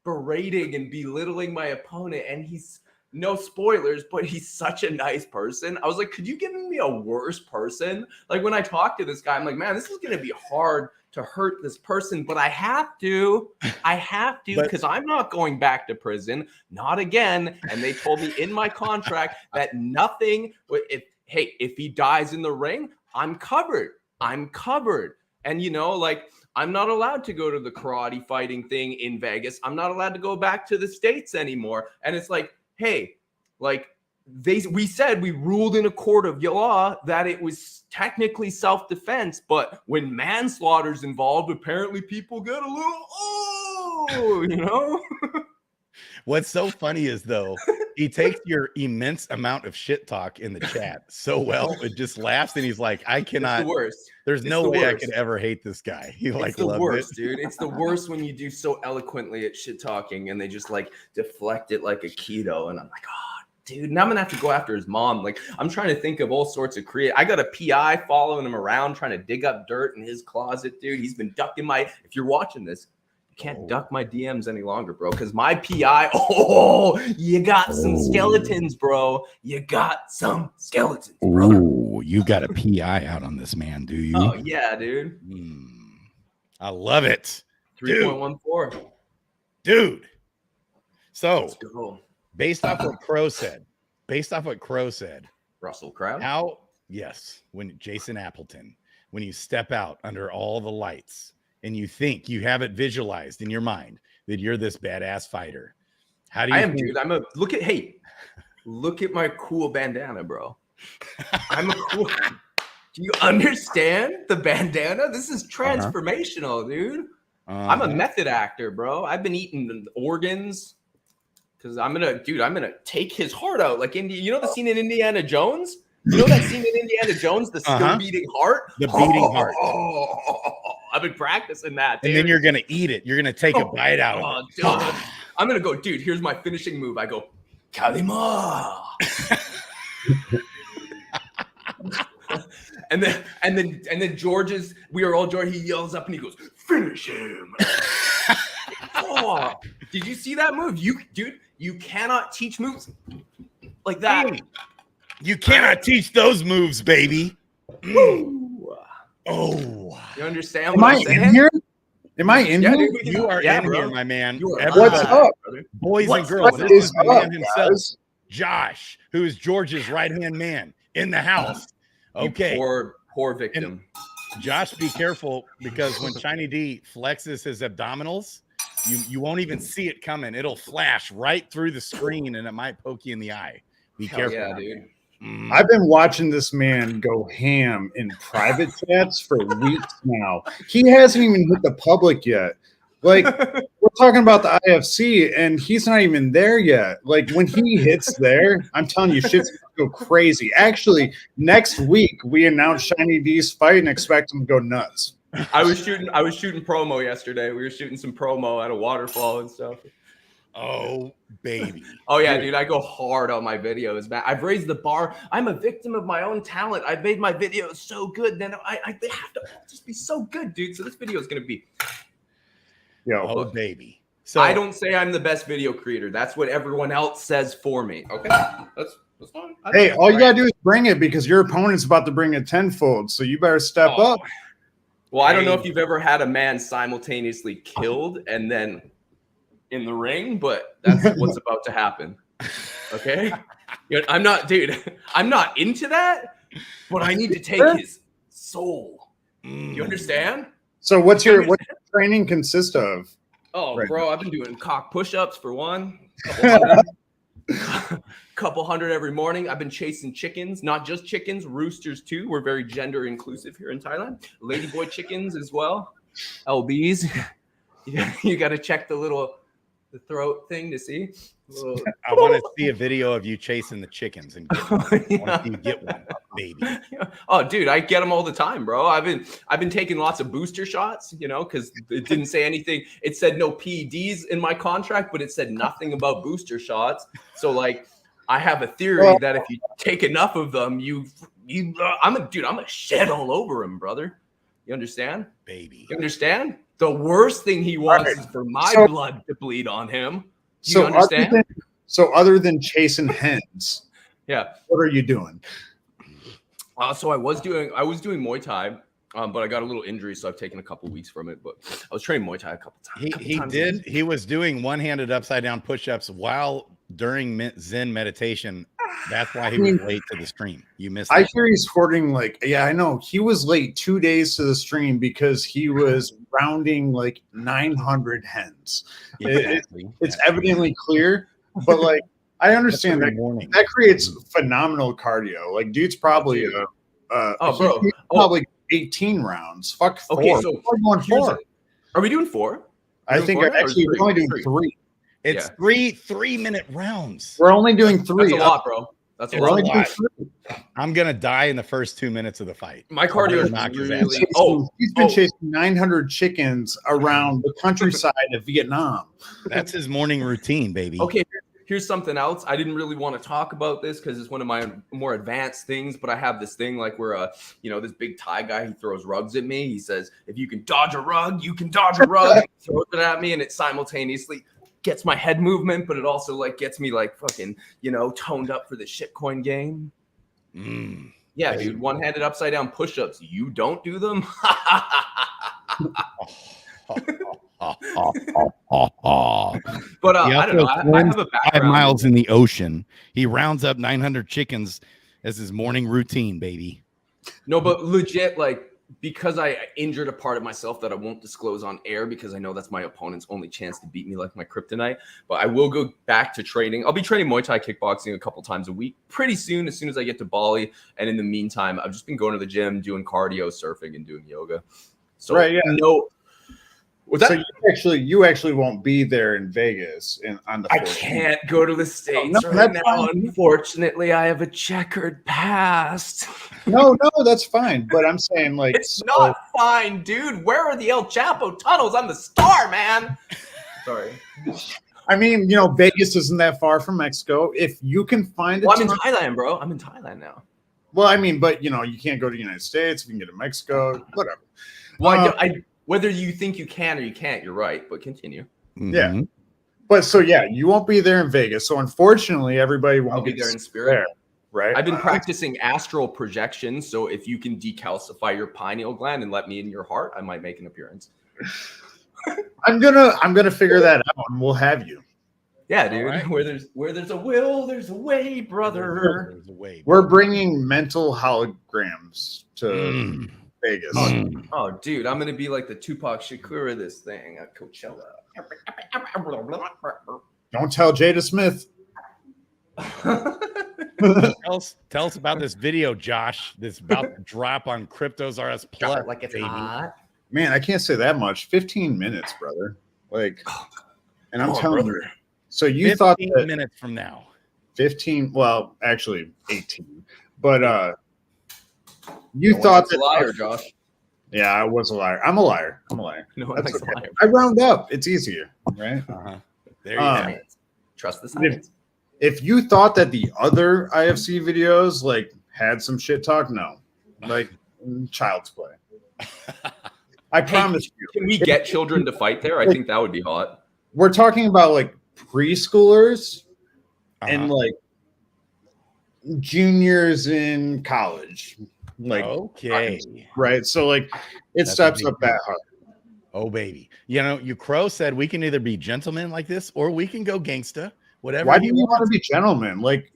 berating and belittling my opponent, and he's no spoilers, but he's such a nice person. I was like, could you give me a worse person? Like when I talk to this guy, I'm like, man, this is gonna be hard to hurt this person, but I have to because I'm not going back to prison, not again. And they told me in my contract that nothing, if he dies in the ring, I'm covered. And you know, like I'm not allowed to go to the karate fighting thing in Vegas. I'm not allowed to go back to the States anymore. And it's like, hey, like we ruled in a court of law that it was technically self-defense, but when manslaughter's involved, apparently people get a little, you know? What's so funny is, though, he takes your immense amount of shit talk in the chat so well, it just laughs, and he's like, I cannot. It's the worst. There's no way I could ever hate this guy. He It's like the loved worst, it. dude. It's the worst when you do so eloquently at shit talking and they just like deflect it like a keto. And I'm like, oh, dude. Now I'm gonna have to go after his mom. Like, I'm trying to think of all sorts of I got a PI following him around, trying to dig up dirt in his closet, dude. He's been ducking if you're watching this, you can't duck my DMs any longer, bro. Because my PI, you got some skeletons, bro. You got some skeletons, brother. Ooh, you got a PI out on this man, do you? Oh yeah, dude. I love it. 3.14. Dude. So Let's go. based off what Crow said, Russell Crowe. when Jason Appleton, when you step out under all the lights and you think you have it visualized in your mind that you're this badass fighter, how do you dude. Look at my cool bandana, bro. I'm a cool. Do you understand the bandana? This is transformational, dude. I'm a method actor, bro. I've been eating organs because I'm gonna take his heart out like You know the scene in Indiana Jones? You know that scene in Indiana Jones, the still beating heart? The beating heart. I've been practicing that, dude. And then you're gonna eat it. You're gonna take a bite out of it. Dude. I'm gonna go, dude. Here's my finishing move. I go, Kalima. And then George's, we are all George. He yells up and he goes, finish him. Did you see that move? You cannot teach moves like that. You cannot teach those moves, baby. Oh, you understand what I'm saying? Am I in here? Dude, you are in here, my man. What's up, boys and girls? This is the man himself, Josh, who is George's right-hand man in the house. Okay. Poor victim. And Josh, be careful, because when Shiny D flexes his abdominals, you won't even see it coming. It'll flash right through the screen and it might poke you in the eye. Be careful. Yeah, dude. I've been watching this man go ham in private chats for weeks now. He hasn't even hit the public yet. Like, we're talking about the IFC, and he's not even there yet. Like, when he hits there, I'm telling you, shit's gonna go crazy. Actually, next week we announce Shiny D's fight and expect him to go nuts. I was shooting promo yesterday. We were shooting some promo at a waterfall and stuff. Oh, baby. Oh, yeah, dude. I go hard on my videos, man. I've raised the bar. I'm a victim of my own talent. I've made my videos so good. Then they have to just be so good, dude. So this video is going to be. Oh, baby. So I don't say I'm the best video creator. That's what everyone else says for me. Okay. That's fine. Hey, all you got to do is bring it, because your opponent's about to bring it tenfold. So you better step up. Well, I don't know if you've ever had a man simultaneously killed and then in the ring, but that's what's about to happen. Okay. I'm not into that, but I need to take his soul. You understand? So what's your training consist of? Oh, right, bro, I've been doing cock push-ups for one. Couple hundred every morning. I've been chasing chickens, not just chickens, roosters too. We're very gender inclusive here in Thailand. Ladyboy chickens as well. LBs. You got to check the throat thing to see. I want to see a video of you chasing the chickens and get one, baby. Oh, dude, I get them all the time, bro. I've been taking lots of booster shots, because it didn't say anything. It said no PEDs in my contract, but it said nothing about booster shots. So like, I have a theory that if you take enough of them, I'm a shed all over him, brother. You understand, baby? You understand? The worst thing he wants is for my blood to bleed on him. You understand? Other than chasing hens, yeah, what are you doing? So I was doing Muay Thai, but I got a little injury, so I've taken a couple weeks from it. But I was training Muay Thai a couple times. He was doing one-handed upside down push-ups while during Zen meditation. That's why he was late to the stream. You missed. I hear he's hoarding I know he was late 2 days to the stream because he was rounding 900 hens. Exactly. It's evidently clear, but I understand every that. morning. That creates phenomenal cardio. Like, dude's probably dude. he's probably 18 rounds. Fuck 4. Okay, so we're going here's 4. Are we doing 4? I think actually we're only doing 3. It's 3-minute rounds. We're only doing 3. That's a lot, bro. That's a It's lot. a lot. I'm gonna die in the first 2 minutes of the fight. My cardio is really. He's been chasing 900 chickens around the countryside of Vietnam. That's his morning routine, baby. Okay, here's something else. I didn't really want to talk about this because it's one of my more advanced things, but I have this thing like where this big Thai guy, he throws rugs at me. He says, if you can dodge a rug, you can dodge a rug. He throws it at me, and it simultaneously gets my head movement, but it also like gets me like fucking, toned up for the shitcoin game. Yeah, dude, one-handed upside down push-ups. You don't do them? But I don't know. I have a background. 5 miles in the ocean. He rounds up 900 chickens as his morning routine, baby. No, but legit, like, because I injured a part of myself that I won't disclose on air because I know that's my opponent's only chance to beat me like my kryptonite. But I will go back to training. I'll be training Muay Thai kickboxing a couple times a week pretty soon, as soon as I get to Bali. And in the meantime, I've just been going to the gym, doing cardio, surfing, and doing yoga. So right, yeah. No. So you actually won't be there in Vegas on the 14th. I can't go to the States right now. Fine. Unfortunately, I have a checkered past. No, that's fine. But I'm saying, like, it's not fine, dude. Where are the El Chapo tunnels? I'm the star, man. Sorry. I mean, Vegas isn't that far from Mexico. If you can find it. Well, I'm in Thailand, bro. I'm in Thailand now. Well, I mean, but you can't go to the United States. If you can get to Mexico, whatever. Well, whether you think you can or you can't, you're right. But continue. Yeah. But so you won't be there in Vegas. So unfortunately, everybody won't be there in spirit. There, right? I've been practicing astral projection. So if you can decalcify your pineal gland and let me in your heart, I might make an appearance. I'm gonna figure that out, and we'll have you. Yeah, dude. Right. Where there's a will, there's a way, brother. There's a way. We're bringing mental holograms to Vegas. Oh, dude, I'm gonna be like the Tupac Shakur of this thing at Coachella. Don't tell Jada Smith. tell us about this video, Josh. That's about to drop on Cryptos RS Plus. Like it's hot. Man, I can't say that much. 15 minutes, brother. Like, and I'm telling you. So you thought 15 minutes from now. 15. Well, actually 18. But you thought that a liar, Josh. Yeah, I was a liar. I'm a liar. No, that's okay. Liar. I round up. It's easier, right? There you go. Trust the science. If you thought that the other IFC videos like had some shit talk, no, like child's play. I promise you. Can we get children to fight there? I think that would be hot. We're talking about like preschoolers and like juniors in college. Like, okay, right? So like it steps up that hard. Oh baby, Crow said we can either be gentlemen like this or we can go gangsta. Whatever. Why do you want to be gentlemen? Like,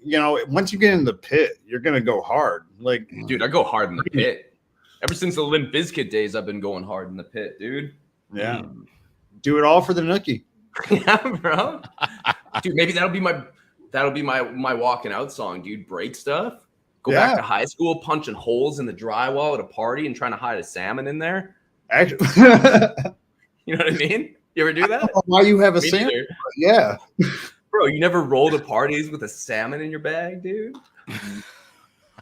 once you get in the pit, you're gonna go hard. Like, dude, I go hard in the pit. Ever since the Limp Bizkit days, I've been going hard in the pit, dude. Yeah, do it all for the nookie. Yeah, bro. Dude, maybe that'll be my walking out song, dude. Break stuff. Go back to high school, punching holes in the drywall at a party and trying to hide a salmon in there. Actually, you know what I mean? You ever do that? Why you have a salmon? Yeah. Bro, you never roll to parties with a salmon in your bag, dude?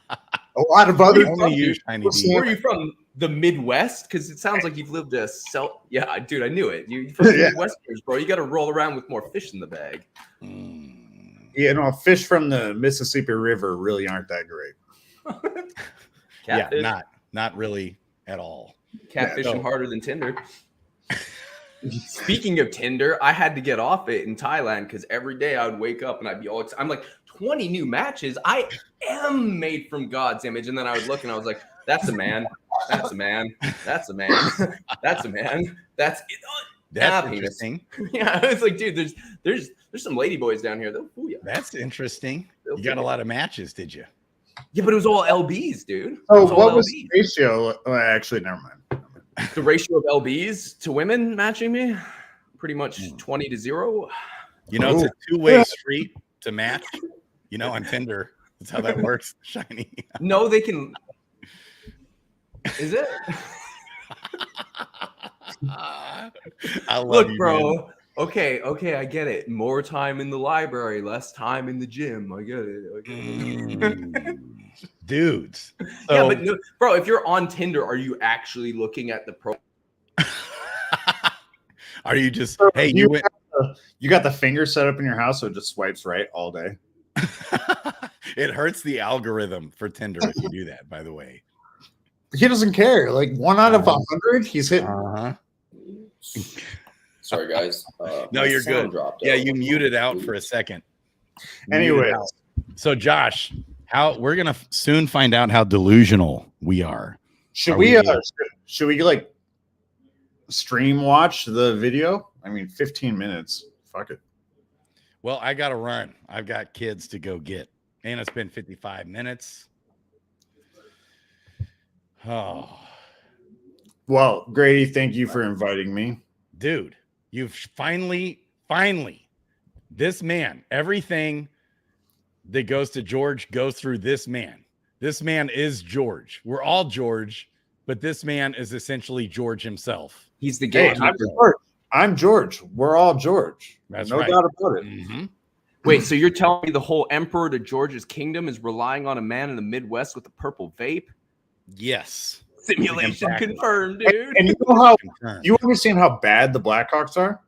A lot of other Where are you from? The Midwest? Because it sounds like you've lived yeah, dude, I knew it. You're from the Midwesterners, bro. You got to roll around with more fish in the bag. Fish from the Mississippi River really aren't that great. Yeah, not really at all. Catfishing harder than Tinder. Speaking of Tinder, I had to get off it in Thailand because every day I would wake up and I'd be all excited. I'm like, 20 new matches. I am made from God's image. And then I would look and I was like, that's a man. That's a man. That's a man. That's a man. That's it. That's interesting. Yeah, it's like, dude, there's some lady boys down here. They'll fool you. That's interesting. You got a lot of matches, did you? Yeah, but it was all LBs, dude. Oh, what was the ratio? Actually, never mind. The ratio of LBs to women matching me, pretty much 20-0. It's a two-way street. to match. You know, on Tinder, that's how that works. Shiny. No, they can. Is it? I love Look, you, bro. man. Okay, I get it. More time in the library, less time in the gym. I get it. Dudes. Yeah, but no, bro, if you're on Tinder, are you actually looking at the pro? Are you just, So hey, you went. You got the finger set up in your house, so it just swipes right all day. It hurts the algorithm for Tinder if you do that, by the way. He doesn't care. Like 1 out of 100, he's hitting. Sorry, guys. No, you're good. Yeah, you muted out for a second. Anyway, so Josh, we're gonna soon find out how delusional we are. Should we like stream watch the video? I mean, 15 minutes. Fuck it. Well, I gotta run. I've got kids to go get, and it's been 55 minutes. Oh, well, Grady, thank you for inviting me, dude. You've finally, this man, everything that goes to George goes through this man. This man is George. We're all George, but this man is essentially George himself. He's the gatekeeper. I'm George. We're all George. That's no right. doubt about it. Mm-hmm. Wait, so you're telling me the whole emperor to George's kingdom is relying on a man in the Midwest with a purple vape? Yes. Simulation confirmed, dude. And you know how you understand how bad the Blackhawks are?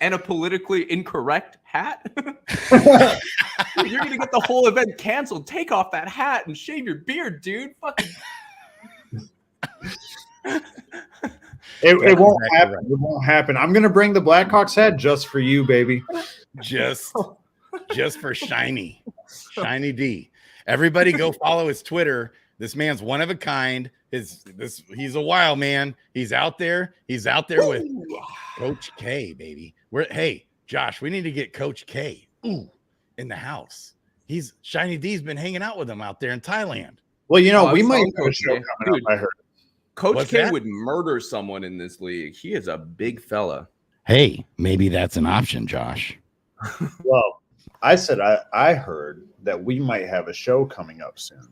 And a politically incorrect hat? You're going to get the whole event canceled. Take off that hat and shave your beard, dude. Fucking. It won't happen. It won't happen. I'm going to bring the Blackhawks hat just for you, baby. Just for Shiny D. Everybody go follow his Twitter. This man's one of a kind. He's a wild man. He's out there with Coach K, baby. Hey, Josh, we need to get Coach K in the house. Shiny D's been hanging out with him out there in Thailand. Well, you know, we might have a show coming up, I heard. Coach K would murder someone in this league. He is a big fella. Hey, maybe that's an option, Josh. Well, I said I heard that we might have a show coming up soon.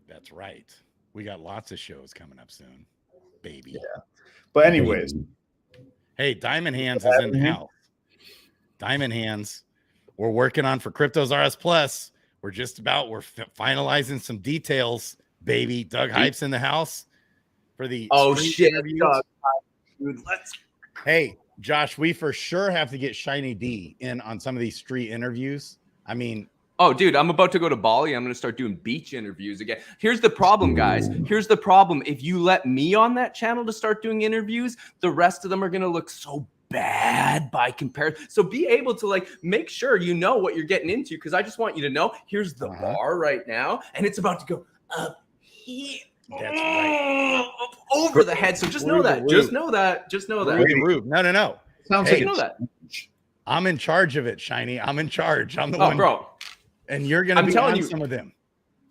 That's right. We got lots of shows coming up soon, baby. Yeah. But anyways. Hey, Diamond Hands is in the house. Diamond Hands. We're working on for Cryptos RS Plus. We're finalizing some details, baby. Doug Hype's in the house for the shit, Doug. Dude, hey, Josh, we for sure have to get Shiny D in on some of these street interviews. I mean, oh, dude, I'm about to go to Bali. I'm going to start doing beach interviews again. Here's the problem, guys. Here's the problem. If you let me on that channel to start doing interviews, the rest of them are going to look so bad by comparison. So be able to make sure you know what you're getting into, because I just want you to know here's the bar right now, and it's about to go up here. That's right. Over the head. So just know that. Just know that. Just know that. No. Sounds like know that. I'm in charge of it, Shiny. I'm in charge. I'm the one. Bro. And you're going to be on some of them.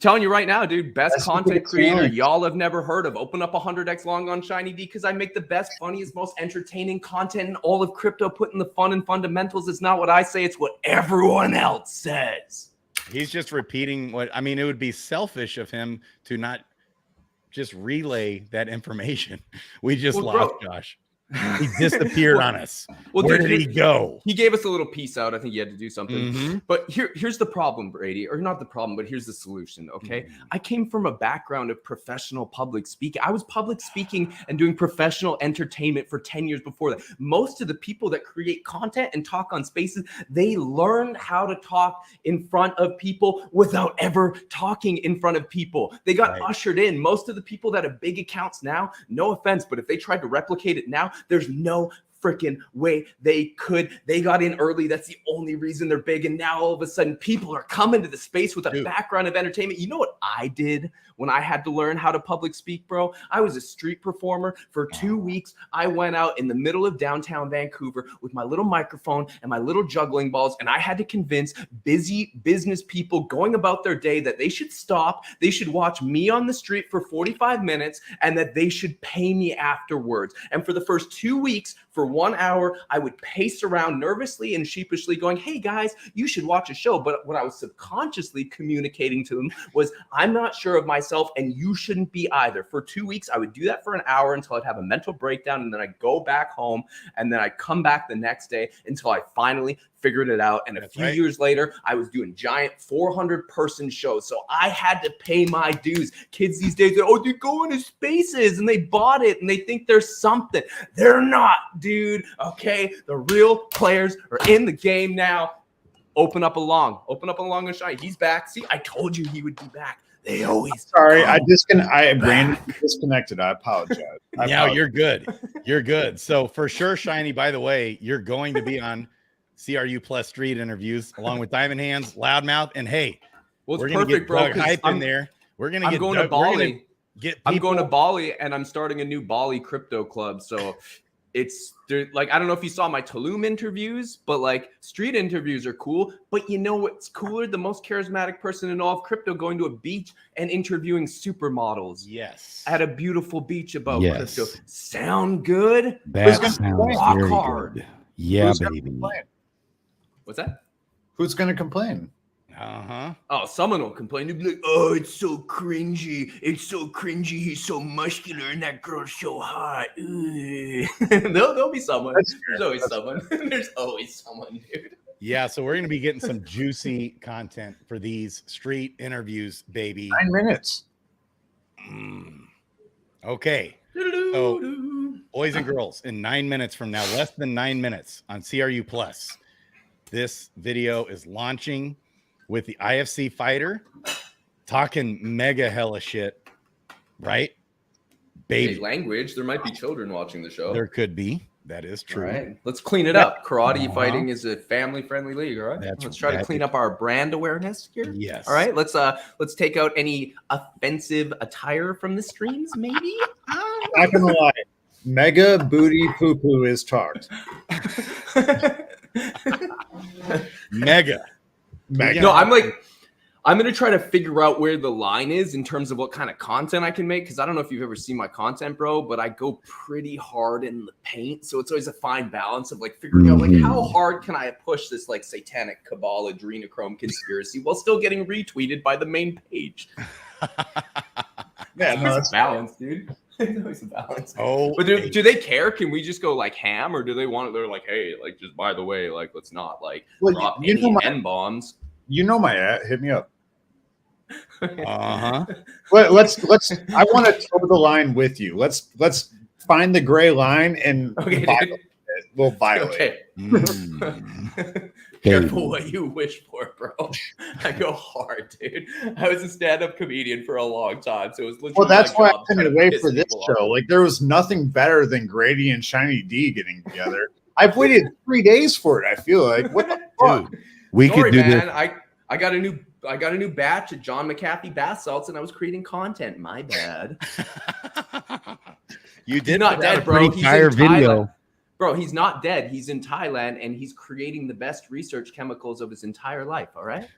Telling you right now, dude, best content creator y'all have never heard of. Open up 100x long on Shiny D, because I make the best, funniest, most entertaining content in all of crypto. Putting the fun and fundamentals. It's not what I say. It's what everyone else says. He's just repeating it would be selfish of him to not just relay that information. We just lost Josh. He disappeared on us. Where did he go? He gave us a little peace out. I think he had to do something. But here's the problem, Brady, or not the problem, but here's the solution. Okay. I came from a background of professional public speaking. I was public speaking and doing professional entertainment for 10 years before that. Most of the people that create content and talk on spaces, they learned how to talk in front of people without ever talking in front of people. They got ushered in. Most of the people that have big accounts now, no offense, but if they tried to replicate it now, there's no freaking way they could. They got in early. That's the only reason they're big. And now all of a sudden people are coming to the space with a background of entertainment. You know what I did when I had to learn how to public speak, bro? I was a street performer for 2 weeks. I went out in the middle of downtown Vancouver with my little microphone and my little juggling balls, and I had to convince busy business people going about their day that they should stop, they should watch me on the street for 45 minutes, and that they should pay me afterwards. And for the first 2 weeks, for 1 hour, I would pace around nervously and sheepishly going, hey guys, you should watch a show. But what I was subconsciously communicating to them was, I'm not sure of myself and you shouldn't be either. For 2 weeks, I would do that for an hour until I'd have a mental breakdown, and then I'd go back home, and then I'd come back the next day until I finally figured it out. And a few years later, I was doing giant 400-person shows. So I had to pay my dues. Kids these days, they go into spaces and they bought it and they think there's something. They're not, dude. Okay, the real players are in the game now. Open up along and shine. He's back. See, I told you he would be back. They always. Sorry, I randomly disconnected. I apologize. No, you're good. You're good. So for sure, Shiny, by the way, you're going to be on CRU Plus Street interviews along with Diamond Hands, Loudmouth, and hey, well, we're gonna get Doug Hype in there. We're gonna get going Doug, to Bali. I'm going to Bali, and I'm starting a new Bali crypto club. So it's like, I don't know if you saw my Tulum interviews, but like street interviews are cool. But you know what's cooler? The most charismatic person in all of crypto going to a beach and interviewing supermodels. Yes. At a beautiful beach above crypto. Sound good? That sounds rock very hard. good. Yeah, baby. What's that? Who's going to complain? Oh, someone will complain. They'll be like, oh, it's so cringy. It's so cringy. He's so muscular and that girl's so hot. There'll be someone. There's always someone. There's always someone, dude. Yeah, so we're going to be getting some juicy content for these street interviews, baby. 9 minutes. Okay. So, boys and girls, in 9 minutes from now, less than 9 minutes on CRU Plus, this video is launching with the IFC fighter talking mega hella shit, right? Baby. Language. There might be children watching the show. There could be. That is true. All right. Let's clean it up. Karate fighting is a family-friendly league. All right. Let's try to clean up our brand awareness here. Yes. All right. Let's take out any offensive attire from the streams, maybe. Not gonna lie. Mega booty poo poo is talked. Mega. No, I'm going to try to figure out where the line is in terms of what kind of content I can make. Cause I don't know if you've ever seen my content, bro, but I go pretty hard in the paint. So it's always a fine balance of like figuring out like how hard can I push this like satanic cabal adrenochrome conspiracy while still getting retweeted by the main page. Yeah, no, it's balance, dude. There's always a balance. Oh, but do they care? Can we just go like ham, or do they want it? They're like, hey, like just by the way, like let's not like drop any N-bombs. You know my at. Hit me up. Let's. I want to toe the line with you. Let's find the gray line and we'll violate. Okay. Careful what you wish for, bro. I go hard, dude. I was a stand-up comedian for a long time, so it was literally. Well, that's why I couldn't wait for this show. Like, there was nothing better than Grady and Shiny D getting together. I've waited 3 days for it. I feel like, what the fuck? Dude, we could do this. I got a new batch at John McAfee bath salts, and I was creating content. My bad. You did He's not dead, bro. He's in video. Bro, he's not dead. He's in Thailand, and he's creating the best research chemicals of his entire life. All right.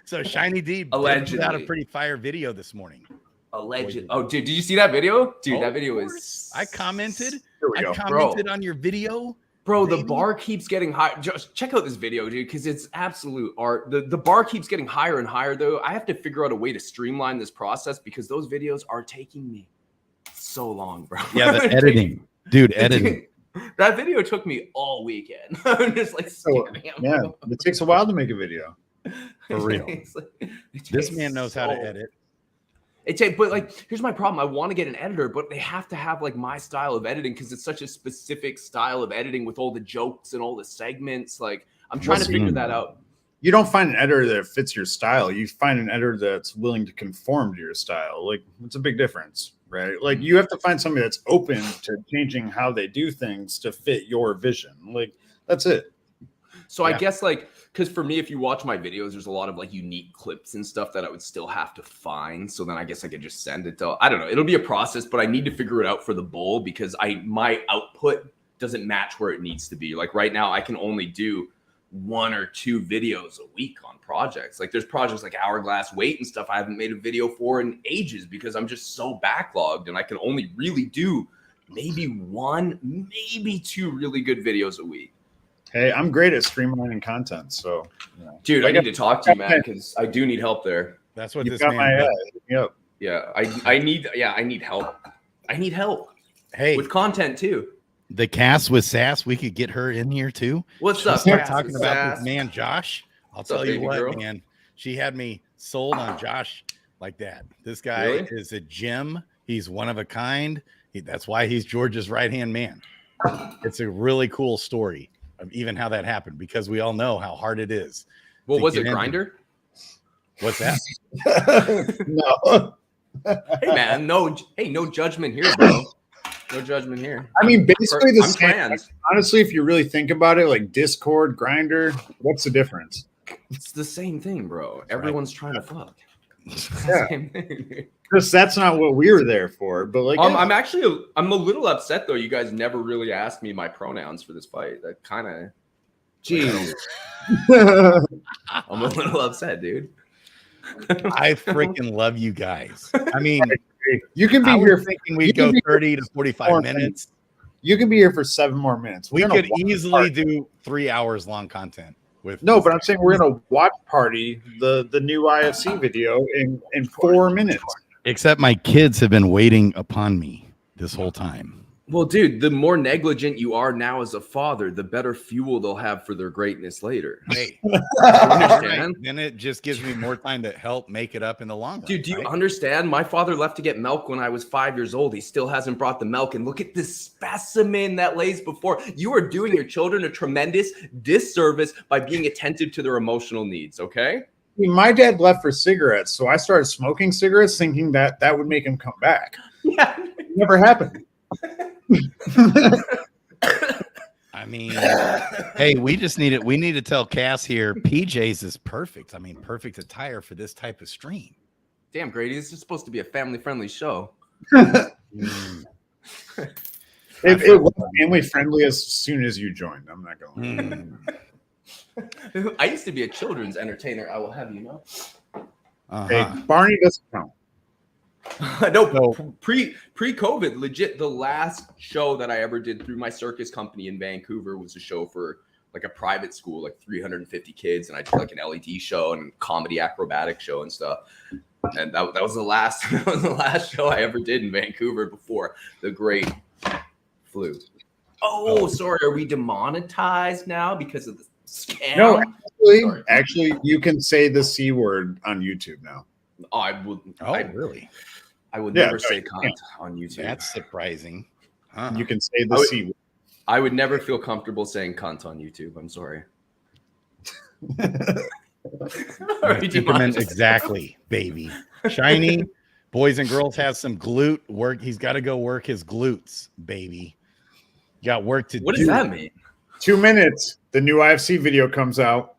So Shiny D allegedly put out a pretty fire video this morning. Allegedly. Oh, dude, did you see that video? Dude, that video is. I commented. Bro. On your video. Bro, the bar keeps getting higher. Just check out this video, dude, because it's absolute art. The bar keeps getting higher and higher, though. I have to figure out a way to streamline this process because those videos are taking me so long, bro. Yeah, the editing. Dude, editing. That video took me all weekend. I'm just like, yeah, it takes a while to make a video. For real. This man knows how to edit. But like, here's my problem. I want to get an editor, but they have to have like my style of editing because it's such a specific style of editing with all the jokes and all the segments. Like, I'm trying to figure that out. You don't find an editor that fits your style. You find an editor that's willing to conform to your style. Like, it's a big difference, right? Like, you have to find somebody that's open to changing how they do things to fit your vision. Like, that's it. So I guess like, because for me, if you watch my videos, there's a lot of like unique clips and stuff that I would still have to find. So then I guess I could just send it to, I don't know. It'll be a process, but I need to figure it out for the bowl because my output doesn't match where it needs to be. Like right now, I can only do 1 or 2 videos a week on projects. Like there's projects like Hourglass Weight and stuff I haven't made a video for in ages because I'm just so backlogged and I can only really do maybe 1, maybe 2 really good videos a week. Hey, I'm great at streamlining content, so Dude, I need to talk to you, man, because I do need help there. That's what you this got man my does. yep. Yeah, I need help. I need help Hey, with content too. the cast with Sass, we could get her in here too. What's up, Start Cass talking with about Sass? this man, Josh. I'll What's up, tell you baby what, girl? man. She had me sold on Josh like that. This guy Really? is a gem. He's one of a kind. That's why he's George's right-hand man. It's a really cool story of even how that happened, because we all know how hard it is. Well, to was get it into- Grinder? What's that? No. Hey man, no judgment here, bro. No judgment here. I mean, basically the I'm same. trans. Honestly, if you really think about it, like Discord, Grinder, what's the difference? It's the same thing, bro. Everyone's trying to fuck. It's the Yeah. same thing. Because that's not what we were there for. But like, I'm a little upset though. You guys never really asked me my pronouns for this fight. That kind of, geez. I'm a little upset, dude. I freaking love you guys. I mean, You can be I here. was thinking we'd go 30 to 45 minutes. You can be here for 7 more minutes. We We're gonna could watch easily party. do 3 hours long content with No, this but I'm guy. saying we're gonna watch party the new IFC video in 4 minutes. Except my kids have been waiting upon me this whole time. Well, dude, the more negligent you are now as a father, the better fuel they'll have for their greatness later. Hey, You understand? then it just gives me more time to help make it up in the long run. Dude, do you right? understand? My father left to get milk when I was 5 years old. He still hasn't brought the milk. And look at this specimen that lays before. You are doing your children a tremendous disservice by being attentive to their emotional needs, okay? My dad left for cigarettes, so I started smoking cigarettes, thinking that that would make him come back. Yeah. It never happened. I mean, hey, we need to tell Cass here, PJs is perfect. I mean, perfect attire for this type of stream. Damn, Grady, this is supposed to be a family-friendly show. Mm. It was family friendly as soon as you joined. I'm not going. Mm. I used to be a children's entertainer, I will have you know. Uh-huh. Hey, Barney doesn't count. No, pre-COVID, legit, the last show that I ever did through my circus company in Vancouver was a show for like a private school, like 350 kids, and I did like an LED show and comedy acrobatic show and stuff. And that was the last show I ever did in Vancouver before the great flu. Oh, sorry, are we demonetized now because of the scam? No, Sorry. actually, you can say the C word on YouTube now. Oh, I would. Oh, really? I would Yeah, never no, say you cunt can't. on YouTube. That's surprising. Huh. You can say the I would- C word. I would never feel comfortable saying cunt on YouTube. I'm sorry. Temperament, exactly, baby. Shiny, boys and girls have some glute work. He's got to go work his glutes, baby. You got work to What do does that mean? 2 minutes. The new IFC video comes out.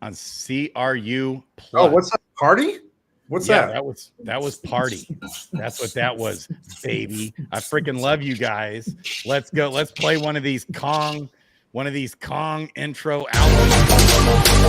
on CRU Plus. Oh, what's that party? What's Yeah, that? that was party. That's what that was, baby. I freaking love you guys. Let's go. Let's play one of these Kong intro albums.